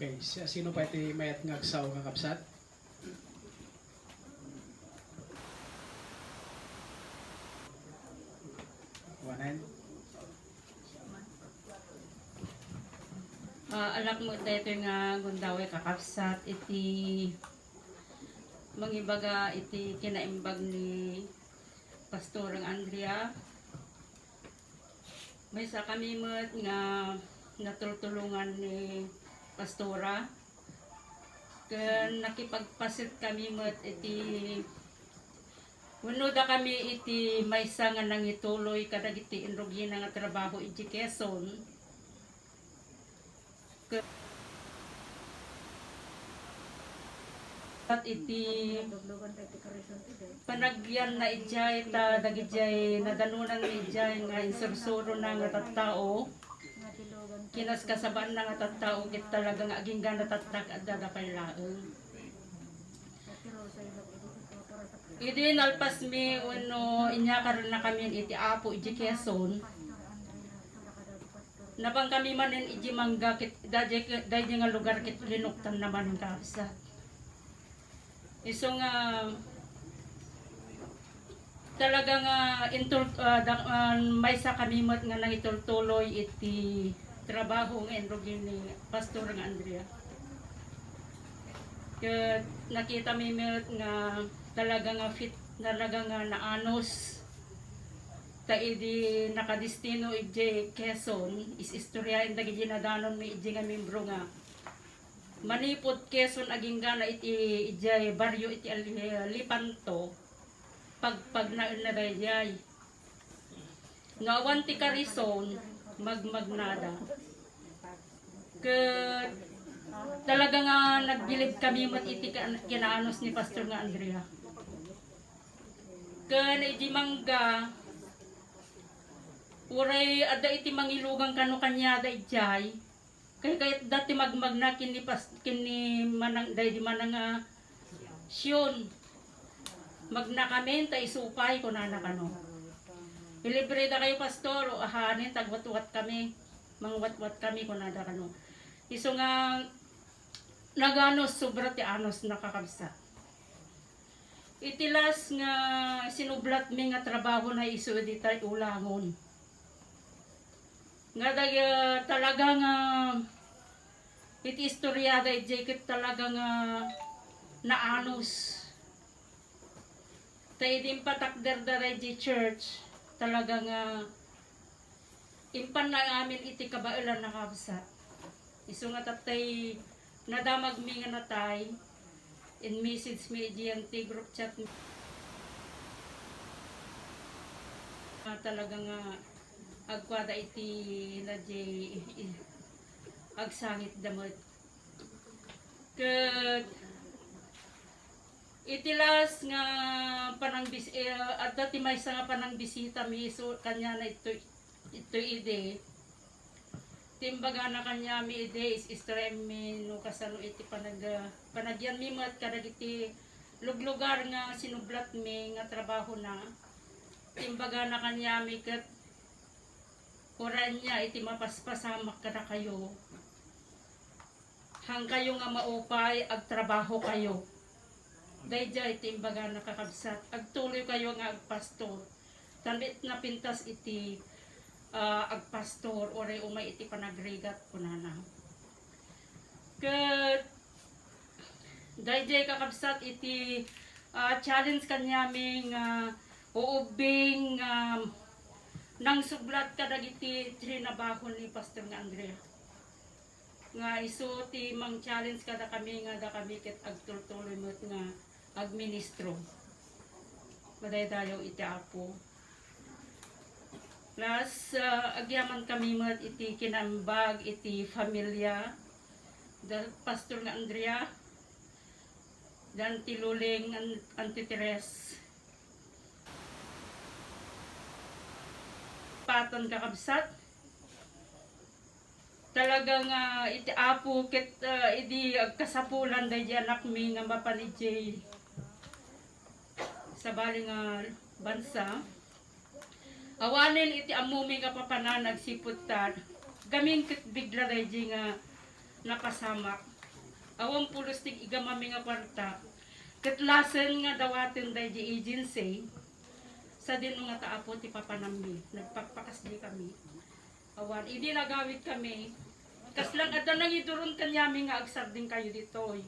Okay, sino pa iti mayat ngagsaw nga kapsat? Wanan? Alak mo dito nga gundaway kakapsat iti mangibaga iti kinaimbag ni Pastor Andrea. May sa kami met nga natultulungan ni Pastora. Ken nakipagpasit kami met iti Unoda kami iti maysa nga nangituloy kadag iti inrugina nga trabaho iti Quezon. At iti panagyan na ijay ta dagijay nadanunan ni ijay nga insursuro na nga tattao kinas kasaban na nga tattao kit talagang aging gana tattak at dadapay laeng. Idi nalpas mi uno inya karon na kami iti Apo iti Quezon. Napang kami manin iti mangga kit dayjay nga lugar kit linuktan naman ka sa. Iso nga talaga nga may sa kami mat nga nangitultuloy iti trabaho nga enrogin ni Pastor nga Andrea. Kaya nakita mi nga talaga nga fit, talaga nga naanos ta idi nakadestino ije Quezon is istoryahin dagi ginadanon mi ije nga membro nga manipod Quezon aging gana iti ije baryo iti Lipanto pag naon na dayjay nga wanti ka rison magmagnada ke talaga nga nagbilib kami mat iti kinaanos ni Pastor nga Andrea. Kan iti mangga uray ada iti mangilugang kano kanya da ijay kay kayat dati magmagna kini manang day di manang syon magna kami ta isupay ko na kano. Ilibre da kayo pastor o ahanin tagwat-wat kami mangwat-wat kami ko na kano. Iso nga naganos sobra ti anos nakakabsa. Itilas nga sinublat mi nga trabaho na iso di tay ulangon. Nga talaga nga iti istoryada ijekit talaga nga naanos. Tay din patakder da di church talaga nga impan na amin iti kabailan nakabsa. Iso nga tatay nadamag mi nga natay in message mi GMT group chat talaga nga agkwada iti nadjay agsangit damot ket itilas nga panang at dati may nga panang bisita mi so kanya na ito ide timbaga na kanya mi ide is istrem mi no kasano iti panagyan mi mat kadag iti luglugar nga sinublat mi nga trabaho na timbaga na kanya mi ket oran niya iti mapaspasamak kada kayo hang kayo nga maupay ag trabaho kayo dayjay timbaga nakakabsat agtuloy kayo nga agpastor tambit na pintas iti agpastor oray umay iti panagrigat kunana ket dayjay kakabsat iti challenge kanyaming uubing nang sublat kadag iti trinabahon ni Pastor nga Andrea nga iso ti mang challenge kada kami nga da kami ket agtultuloy met nga agministro madaydayaw iti Apo. Plus, agyaman kami mat iti kinambag, iti familia, da Pastor nga Andrea, dan ti Luling Auntie Teres. Patan kakabsat, talagang iti Apo ket idi agkasapulan dayjay anak mi nga mapanijay sa bali nga bansa. Awanin iti amumi nga papanan nagsipot tad gamin ket bigla dayjay nga napasamak Awang pulos tig igamami nga kwarta. Katlasen nga dawaten day di agency. Sa din nga taapo ti papanambi. Nagpakpakas di kami. Awan, hindi nagawit kami. Kaslang ada nang idurun kanyami nga agsar din kayo dito.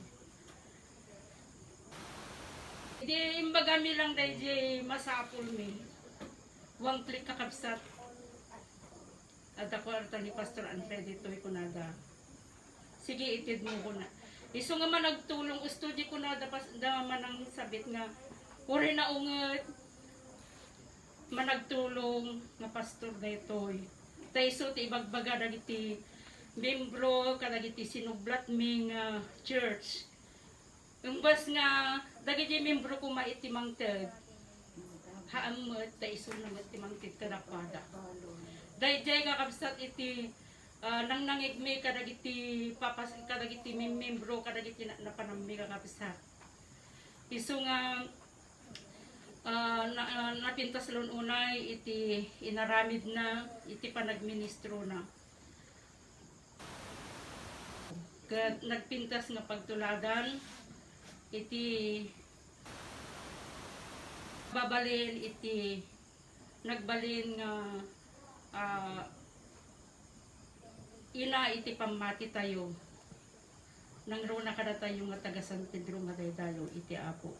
Hindi imbagami lang day di masapul mi. Wang klik kakabsat. At ako arta ni Pastor Andre dito kunada. Sige itid mo ko na. Iso nga man nagtulong study ko na dapat man ang sabit nga uri na unget managtulong nga pastor daytoy. Tayso ti ibagbaga dagiti membro kadagiti sinublat ming church. Umbas nga dagiti membro ko maitimang ted. Haamot tayso na matimang ted kadapada. Dayjay nga kabsat iti nang nangigmi kadagiti papas kadagiti membro kadagiti napanambi ka kapisa. Isu nga napintas lon unay iti inaramid na iti panagministro na. Ket nagpintas nga pagtuladan iti babalin iti nagbalin nga ina iti pamati tayo nang rona kada tayo nga taga San Pedro nga daydayo iti apo.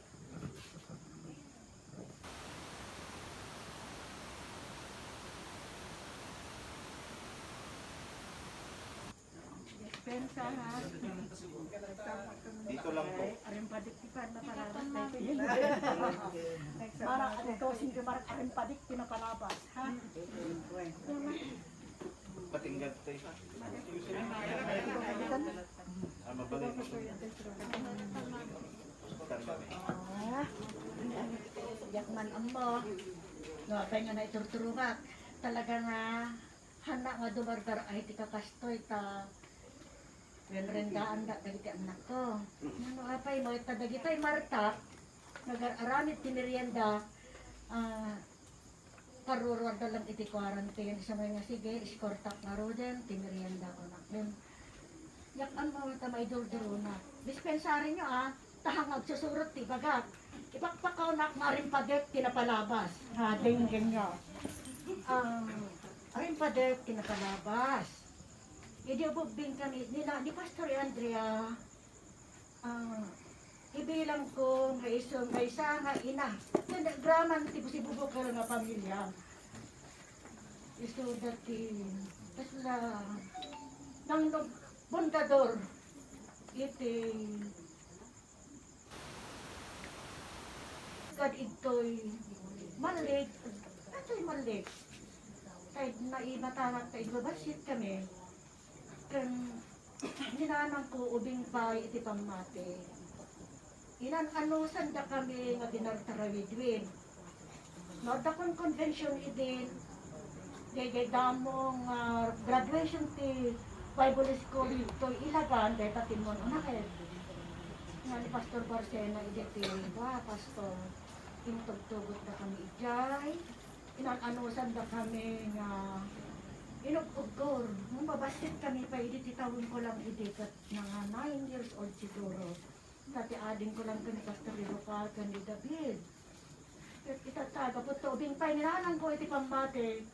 Pensa ha. Dito lang po. Aring padiktipan na palabas tayo. Mara ito sing marak aring padik pinapalabas ha. Patinggan tayo. Mabagay mo. Yakman amo. No, pa nga na iturturungat. Talaga nga hana nga dumargar ay ti kakastoy ta. Renrendaan da dagiti anak ko. Ano apay mo ita dagitay Marta nagaramit ti merienda paruruan dalam iti quarantine sa mga sige iskortak nga roden ti merienda ko na. Yakan mo ita maidurduro na. Dispensary nyo tahang agsusurot ti bagat. Ipakpakaw na maring padet tinapalabas. Ha, dingin nyo. Aring padet tinapalabas. Hindi ububing kami, ni Pastor Andrea, ibilang ko nga isa nga ina. Graman ti busibubok ka nga pamilya. Iso dati, basta nang bundador, iti kad ito'y malik, kahit naimatawag tayo, babasit kami. Kan ninanang ko ubing pa iti pamate. Inanusan da kami nga dinartarawidwin. No, da kon convention idin. Gay damong graduation ti Bible School ito ilagan dahil patimon unahed. Nga ni Pastor Barcena iditi, Pastor, intugtugot da kami ijay. Inanusan da kami nga inugugor. Nung babasit kami pa, titawin ko lang kat mga 9 years old siguro. Dati ading ko lang kani Pastor Lirocal, kani David. At itataga po to, ubing pa, nilanan ko iti pambate.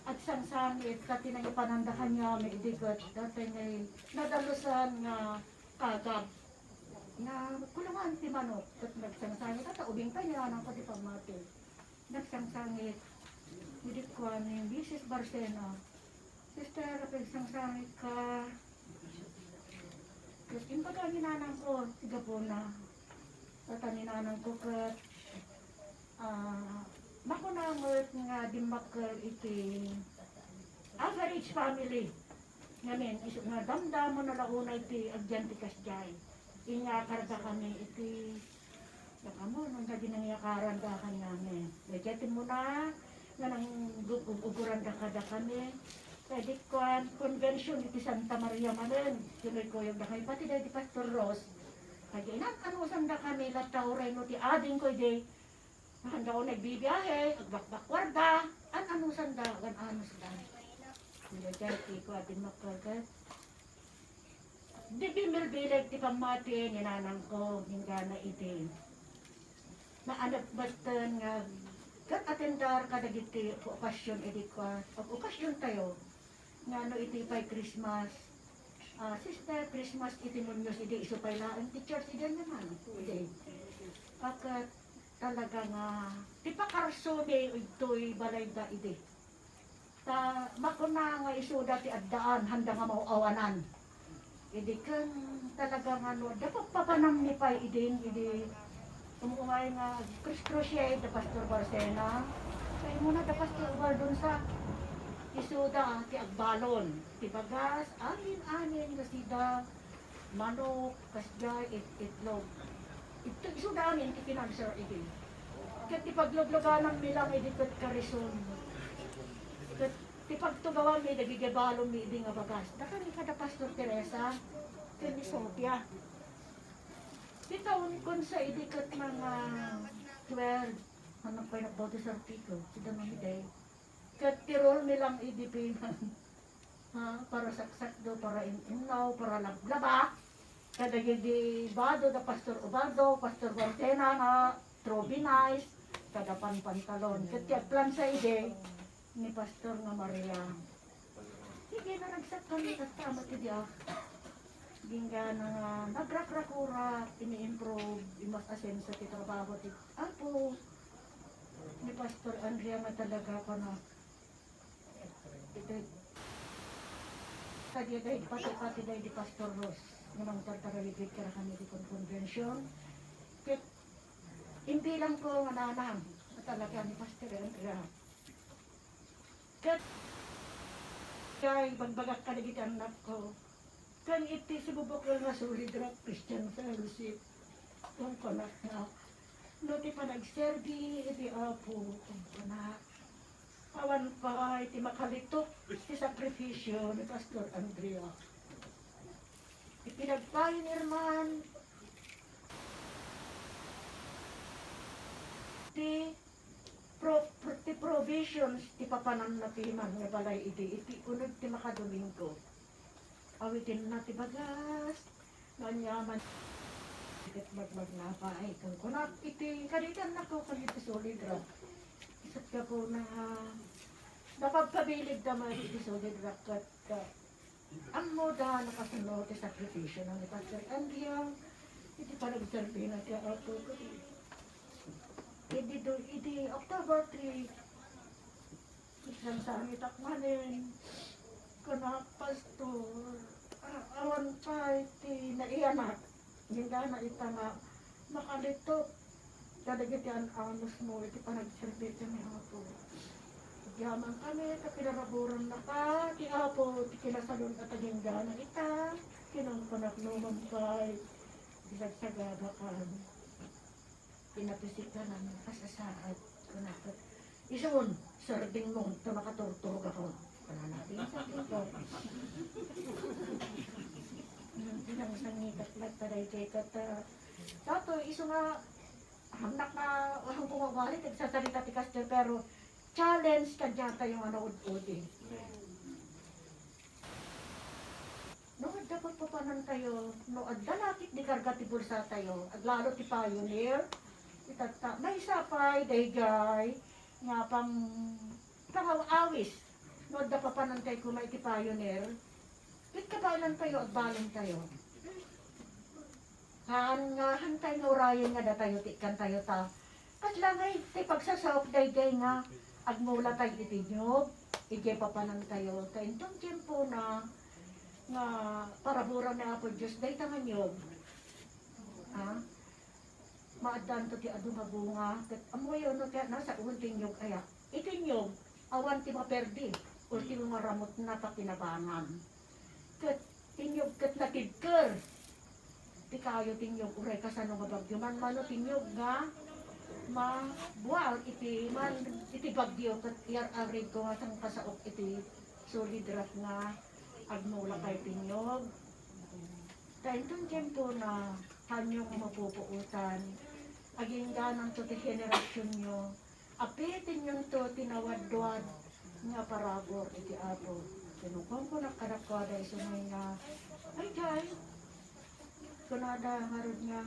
At sangsangit, dati nang ipanandakan niya, may kat dati ngay nadalusan nga kagab. Na kulungan ti manok, at nagsangsangit, at ubing pa, nilanan ko iti pambate. Nagsangsangit, hindi ko ni Mrs. Barcena. Sister, pagsang-sangit ka. Yung pagka ninanang ko, tiga po na. At ninanang ko kat, makunangot nga dimakal iti average family. Ngamin, iso nga damdamo na launa iti agyantikas jay. Inga karga kami iti, saka mo, nung gadi nangyakaran ka kanyami. Legetin mo na, nga nang uguran ka kada kami. Pwede ko convention iti Santa Maria Manen. Tuloy ko yung dakay pati dahil di Pastor Ross. Kaya inanusan da kami latauray no ti ading ko di. Handa ko nagbibiyahe, agbakbakwarda. Anusan da, anus da. Hindi dahil ko atin makargat. Di bimilbilag ti pamati ni nanang ko, hingga na iti. Maanak batan nga, kat atendar ka dagiti okasyon edi kwa, okasyon tayo, nga no iti pa'y Christmas. Sister, Christmas iti munyos iti isupay laan ti church iti naman. Iti. Akat talaga nga, ti pakarso ni ito'y balay da iti. Ta makuna nga isuda ti addaan, handa nga mauawanan. Idi kan talaga nga no, dapat papanam ni pa'y idin, idi umumay nga crochet da Pastor Barcena. Kaya muna da Pastor Bar dun sa isuda ti agbalon, ti bagas, anin nga sida, manok, kasjay, itlog. Ito isuda anin ti pinanser idi. Kat ti paglogloganan milang idi kat karison. Kat ti pagtugawan mi nagigibalo mi idi nga bagas. Daka ni kada Pastor Teresa, kani Sophia. Di taon kon sa idi kat mga 12, anak pa nagboto sa artiko, si Damamiday. Kat tirol nilang idi pinan. Para saksak do, para inaw, para laglaba. Kada gidi bado da Pastor Ubaldo, Pastor Barcena na Trobinize, kada pantalon. Kat plan sa idi, ni Pastor nga Maria. Sige na nagsakkan ni kasama ti diya. Gingga na nagrakrakura, ini-improve, imas asenso ti trabaho ti apo. Ni Pastor Andrea nga talaga ko na. Ito, kadiya dahi pati dahi di Pastor Ross. Namang tartaralipid ka na kami di convention. Kit, hindi lang ko nga nanang. Talaga ni Pastor Andrea. Kat kay bagbagak ka nagit anak ko. Kan iti si bubok lang nga sulit rak Christian Fellowship. Kung konak na. No ti pa nagserbi, iti apo. Kung konak. Awan pa iti makalitok ti sakripisyo ni Pastor Andrea. Ipinagpayonir man. Ti provisions ti papanan na timan nga balay iti unod ti makadomingo. Awitin na ti bagas, ganyaman. Ikit magmagnapa ay kung kunat iti kanitan na ko kaniti solid ra. Isat ka po na napagpabilig naman iti solid ra kat ang moda nakasunod ti sakripisyo ng Pastor Andrea. Iti panagserbi na ti ako ko. Idi October 3, isang sa aming takmanin, kuna Pastor, awan pa iti naianak, hindi na ita nga makalitok, kadagiti ang amos mo, iti panagservito ni Apo. Yaman kami, kapinaraburan na ka, ti Apo, ti kinasalun at agingga na ita, kinang panagnuman pa, isagsagada ka. Pinapisik ka ng kasasaad ko na ito. Isun, sarding mo, ito nakaturturog ako. Pananatin sa ito. Bilang sangikat lang taday kay kata. Sato, iso nga, hamnak na, walang pumabalik, nagsasalita ti Pastor, pero challenge ka dyan tayong ud-udi. Nood dapat papanan tayo, nood dalakit di karga ti bulsa tayo, aglalo ti pioneer, itata, may sapay, daygay, nga pang awis. Nood da papanan tayo kumay ti pioneer, kit kabalan tayo at balan tayo. Hantay nga urayan nga da tayo, tikan tayo ta. At lang ay, ti pagsasawak daygay nga, agmula tayo itinyog, ije papanan tayo. Kaya itong tiyempo na, nga parabura na Apo Diyos, dahi tangan yun. Maadan to ti adu mabunga, kat amoy yun, nasa unting yog kaya. Itinyog, awan ti maperdi, ultimo maramot na ta kinabangan. Kat tinyog kat natidker, ti kayo tinyog, uray ka sa nung bagyo, man mano tinyog nga, mabual iti, man iti bagyo, kat iar-arig ko nga sang kasaok iti solid rock nga, agmula kay tinyog. Dahil itong tiyempo na kanyong mapupuutan, aging ganang to ti henerasyon nyo, apitin yun to tinawadwad nga parabor iti Apo. Sinukong ko nakarakwada iso may nga, ay kunada harod nga,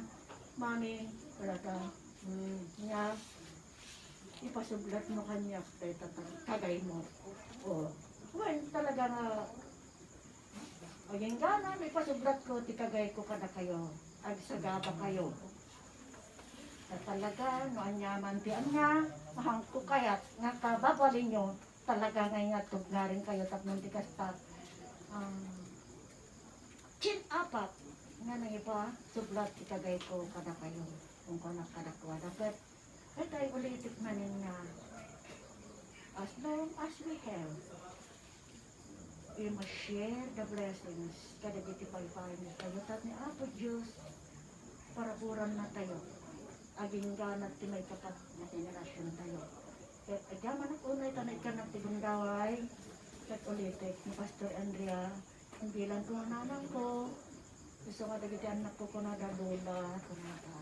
mami, wala ta, nga, ipasublat mo kanya, tagay mo. O, well, talaga nga, ayun gana, may pasublat ko, tikagay ko kada kayo, agsagaba kayo. At talaga, no anyaman ti anya, mahang ko kayat, nga kababalin nyo, talaga nga nga rin kayo, tapnon ti kastat. Chin apat, nga nang iba, sublat tikagay ko kada kayo, kung kanak kada kwa. Dapat, ito ay ulitik manin nga, as long as we have, we must share the blessings, kada giti paypayan na tayo, tat ni Apo Diyos, para buran na tayo, aging ganat ti may kapat na generasyon tayo. At agyaman at unay tanay ka ng tigundaway, kat ulitik ni Pastor Andrea, ang bilang ko nanang ko, gusto nga dagiti anak ko na dalula, kumata.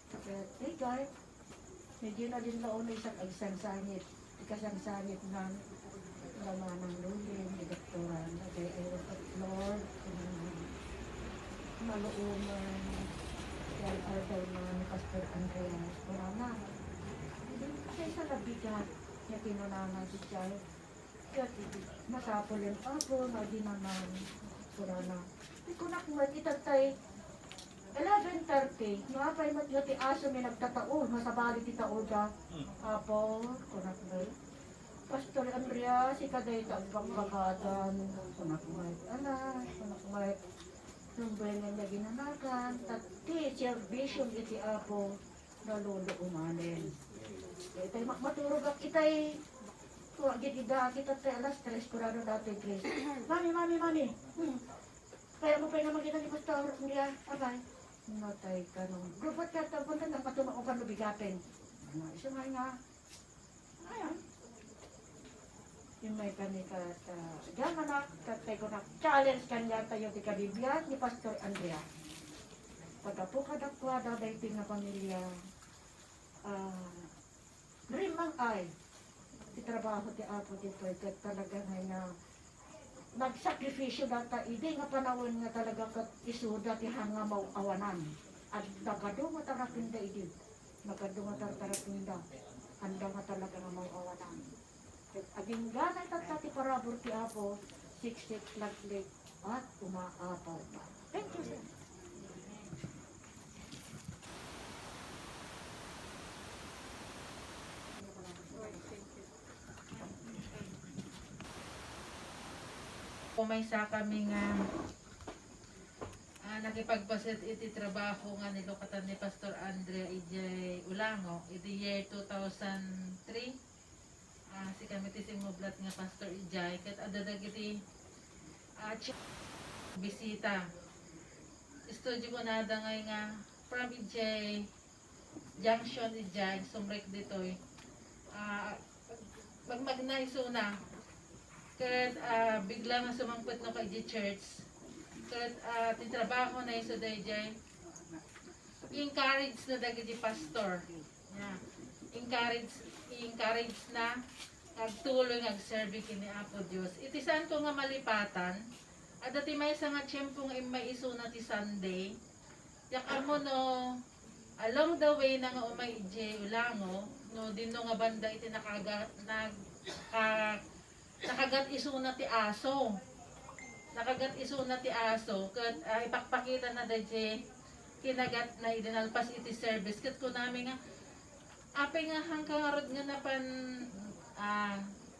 At hey guys, medyo na din laon isang agsang-sangit, ikasang-sangit ng laman ng lulin, ni Doktoran, nagay ayot at Lord, maluuman, yan daw na ni Pastor Andrea, kurama. Hindi kasi sa labigat, niya pinunangan si Chay, kaya masapol yung ako, naging naman, kurama. Hindi ko nakumat, itatay, 11:30, napay matyati aso may nagtataon, masabali ti taoda. Apo, kunakbay. Pastor Andrea, si kaday tagbang-bagadan, kunakbay. Kunakbay. Numbay nga niya ginanagan, tati, servisyon iti apo, nalulo umanin. Itay maturog ak itay, tuwag ita kita tayo alas 3, kurado dati, Chris. Mami. Kaya mo pa naman kita ni Pastor Andrea, abay. Natay ka nung grupot ka tapon na patuma ko kan bigaten. Isa nga. Ayan. Yung may kanika sa Yamanak, katay ko na challenge kanya tayo di Biblia ni Pastor Andrea. Pagkapo ka dakwa daw dating na pamilya. Rimang ay. Di trabaho ti Apo dito kat talaga nga nagsakripisyo data, hindi nga panahon nga talaga kat isuda ti hanga mauawanan. At nagado nga tarapinda idi. Nagado nga tarapinda. Handa nga talaga nga mauawanan. Aging ganay tatati parabor ti Apo, 6-6 laglig at umaapaw pa. Thank you, sir. Pumaysa kami nga nakipagpasit iti trabaho nga nilukatan ni Pastor Andrea ijay Ulango iti year 2003. Si kami ti simublat nga Pastor ijay kat adadag iti bisita. Studio ko nada nga from ijay junction ijay sumrek ditoy. Magnaisuna kat bigla nga sumangpot no kay church kat titrabaho na iso dayjay encourage na dagiti pastor encourage na agtuloy agserve kini Apo Dios iti saan ko nga malipatan at dati may sa nga tiyempo nga may iso na ti Sunday yak amo no along the way na nga umay ije Ulango no dinno nga banda iti nakagat iso na ti aso. Nakagat iso na ti aso. Kat ipakpakita na dahi kinagat na idinalpas iti service. Kat ko namin nga, apay nga hanggang arod nga napan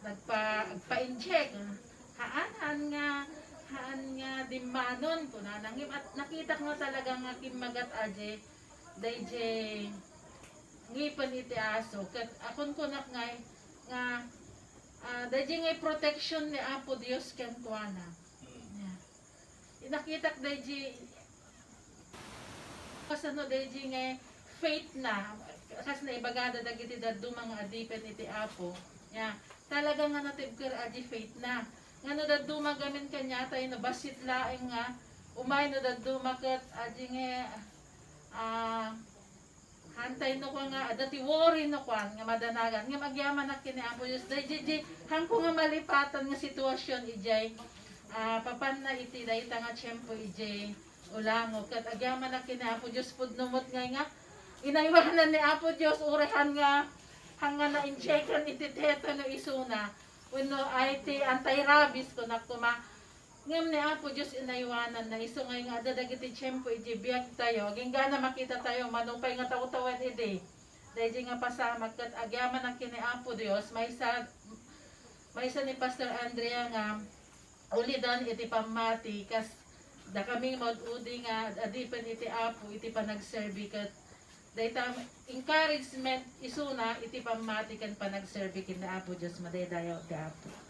nagpa-incheck. Haan nga dimanon ko na nangim. At nakita ko talaga nga kimagat aje dahi ngipan iti aso. Kat akon ko nga dahil ngay protection ni Apo Dios ken tuana. Nakita ko dahil kasano dahil ngay faith na kas na ibagada dagiti daddo mga adipen iti Apo. Talaga nga natibker adi faith na. Ngano daddo magamin kanya tayo nabasit laeng nga umay no daddo maket adi nga hantay no ko nga dati worry no ko nga madanagan nga magyaman na kini Apo Dios dayjay hangko nga malipatan nga sitwasyon ijay papan na iti dayta nga tiyempo ijay ulango kat agyaman na kini Apo Dios pud numot nga inaywanan ni Apo Dios urahan nga hanga na injection iti teto no isuna uno IT anti-rabies ko nakuma ngem ni Apo Dios inaywanan na iso nga adadagiti tiyempo iti biag tayo ginggana makita tayo manupay nga taw-tawan idi dahil nga pasamat kat agyaman na kini Apo Dios may sa ni Pastor Andrea nga ulidan iti pamati kas da kaming mag-udi nga adipan iti Apo iti panagserbi kat dayta encouragement isuna iti pamati kan panagserbi ken Apo Dios madaydayo ti Apo.